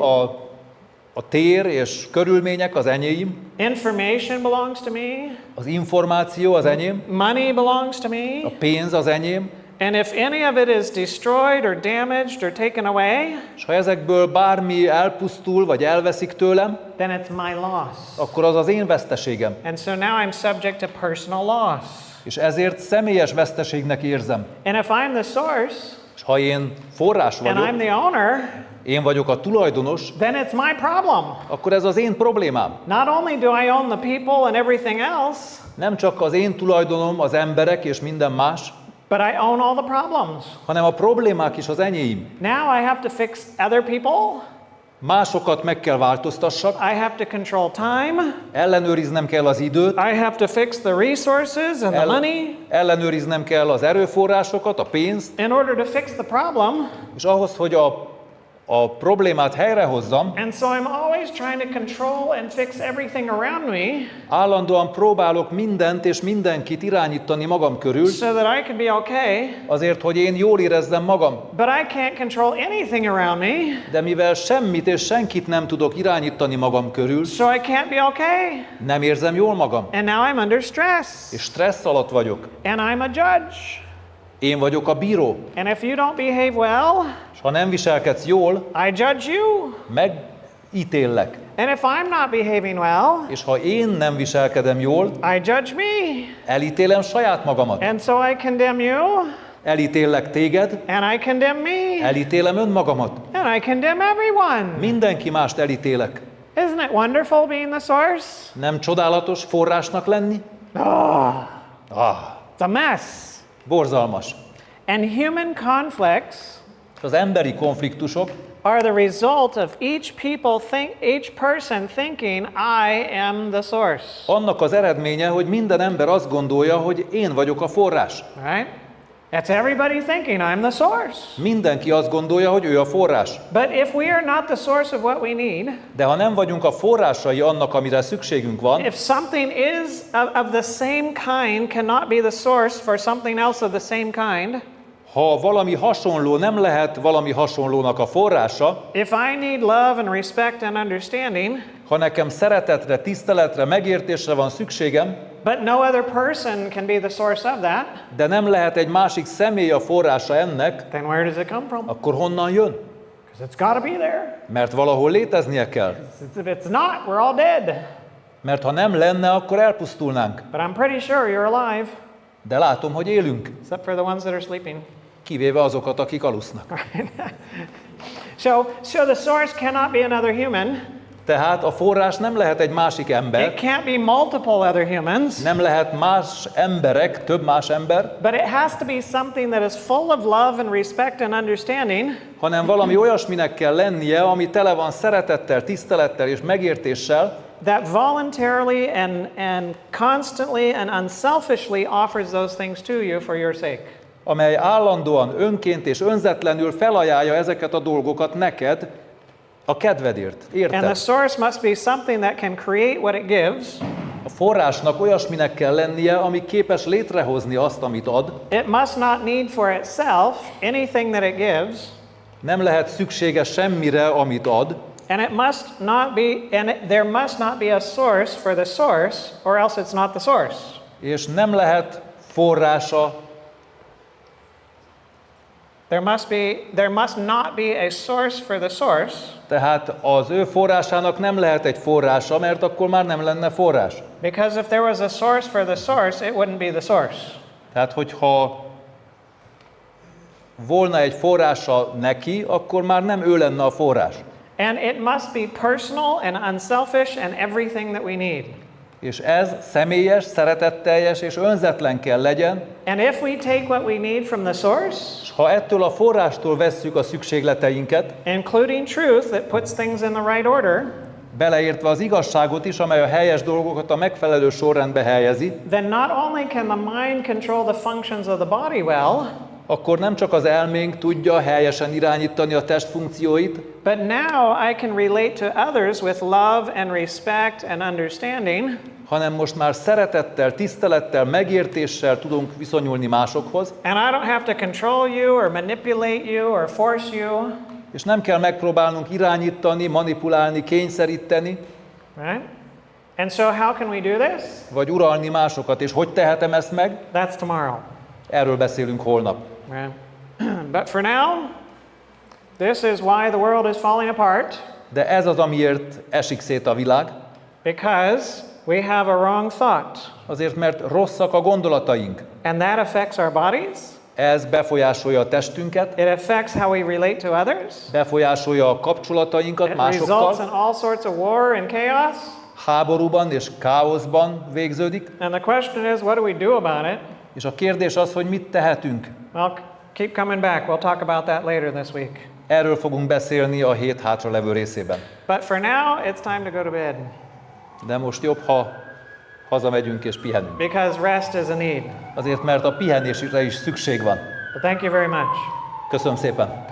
a tér és körülmények az enyém, information belongs to me, az információ az enyém, money belongs to a me, pénz az enyém, and if any of it is destroyed or damaged or taken away, és ha ezekből bármi elpusztul vagy elveszik tőlem, then it's my loss. akkor az az én veszteségem. And so now I'm subject to personal loss. És ezért személyes veszteségnek érzem. And if I'm the source És ha én forrás and I'm vagyok, the owner, én vagyok a tulajdonos, then it's my problem. akkor ez az én problémám. Not only do I own the people and everything else, Nem csak az én tulajdonom, az emberek és minden más, but I own all the problems. hanem a problémák is az enyém. Now I have to fix other people. Másokat meg kell változtassak, I have to control time. ellenőriznem kell az időt, I have to fix the resources and the money ellenőriznem kell az erőforrásokat, a pénzt, in order to fix the problem. és ahhoz, hogy a problémát helyrehozzam, And so I'm always trying to control and fix everything around me állandóan próbálok mindent és mindenkit irányítani magam körül, so that I can be okay. azért, hogy én jól érezzem magam. But I can't control anything around me, De mivel semmit és senkit nem tudok irányítani magam körül, so I can't be okay. nem érzem jól magam, And now I'm under stress. és stressz alatt vagyok. And I'm a judge. Én vagyok a bíró, And if you don't behave well, és ha nem viselkedsz jól, I judge you. megítéllek. And if I'm not behaving well, És ha én nem viselkedem jól, I judge me. elítélem saját magamat. And so I condemn you. Elítéllek téged, And I condemn me. elítélem önmagamat. And I condemn everyone. Mindenki mást elítélek. Isn't it wonderful being the source? Nem csodálatos forrásnak lenni? Oh, Ah, it's a mess. borzalmas. And human conflicts Az emberi konfliktusok are the result of each person thinking I am the source. annak az eredménye, hogy minden ember azt gondolja, hogy én vagyok a forrás. Right? That's everybody thinking I'm the source. Mindenki azt gondolja, hogy ő a forrás. But if we are not the source of what we need, De ha nem vagyunk a forrásai annak, amire szükségünk van, if something is of the same kind cannot be the source for something else of the same kind, ha valami hasonló nem lehet valami hasonlónak a forrása, if I need love and respect and understanding, ha nekem szeretetre, tiszteletre, megértésre van szükségem, but no other person can be the source of that, de nem lehet egy másik személy a forrása ennek, then where does it come from? akkor honnan jön? Because it's got to be there. Mert valahol léteznie kell. If it's not, we're all dead. Mert ha nem lenne, akkor elpusztulnánk. But I'm pretty sure you're alive, De látom, hogy élünk, except for the ones that are sleeping. kivéve azokat, akik alusznak. So the source cannot be another human. Tehát a forrás nem lehet egy másik ember, It can't be multiple other humans. nem lehet más emberek, több más ember, But it has to be something that is full of love and respect and understanding, hanem valami olyasminek kell lennie, ami tele van szeretettel, tisztelettel és megértéssel, that voluntarily and constantly and unselfishly offers those things to you for your sake. amely állandóan önként és önzetlenül felajánlja ezeket a dolgokat neked a kedvedért. And the Érted? source must be something that can create what it gives. A forrásnak olyasminek kell lennie, ami képes létrehozni azt, amit ad. It must not need for itself anything that it gives. Nem lehet szüksége semmire, amit ad. And there must not be a source for the source, or else it's not the source. És nem lehet forrása, There must not be a source for the source, tehát az ő forrásának nem lehet egy forrása, mert akkor már nem lenne forrás. because if there was a source for the source, it wouldn't be the source. Tehát, hogyha volna egy forrása neki, akkor már nem ő lenne a forrás. And it must be personal and unselfish and everything that we need. És ez személyes, szeretetteljes és önzetlen kell legyen, And if we take what we need from the source, és ha ettől a forrástól vesszük a szükségleteinket, including truth that puts things in the right order, beleértve az igazságot is, amely a helyes dolgokat a megfelelő sorrendbe helyezi, then not only can the mind control the functions of the body well, akkor nem csak az elménk tudja helyesen irányítani a test funkcióit, but now I can relate to others with love and respect and understanding, hanem most már szeretettel, tisztelettel, megértéssel tudunk viszonyulni másokhoz, and I don't have to control you or manipulate you or force you, és nem kell megpróbálnunk irányítani, manipulálni, kényszeríteni, right? And so how can we do this? vagy uralni másokat. És hogy tehetem ezt meg? That's tomorrow. Erről beszélünk holnap. Right? But for now, this is why the world is falling apart, De ez az, amiért esik szét a világ, because we have a wrong thought, azért, mert rosszak a gondolataink. and that affects our bodies. Ez befolyásolja a testünket, It affects how we relate to others. befolyásolja a kapcsolatainkat It results in másokkal, all sorts of war and chaos. háborúban és káoszban végződik. And the question is, what do we do about it? És a kérdés az, hogy mit tehetünk. Well, keep coming back. We'll talk about that later this week. Erről fogunk beszélni a hét hátra levő részében. But for now, it's time to go to bed. De most jobb, ha hazamegyünk és pihenünk. Because rest is a need. Azért, mert a pihenésre is szükség van. But thank you very much. Köszönöm szépen!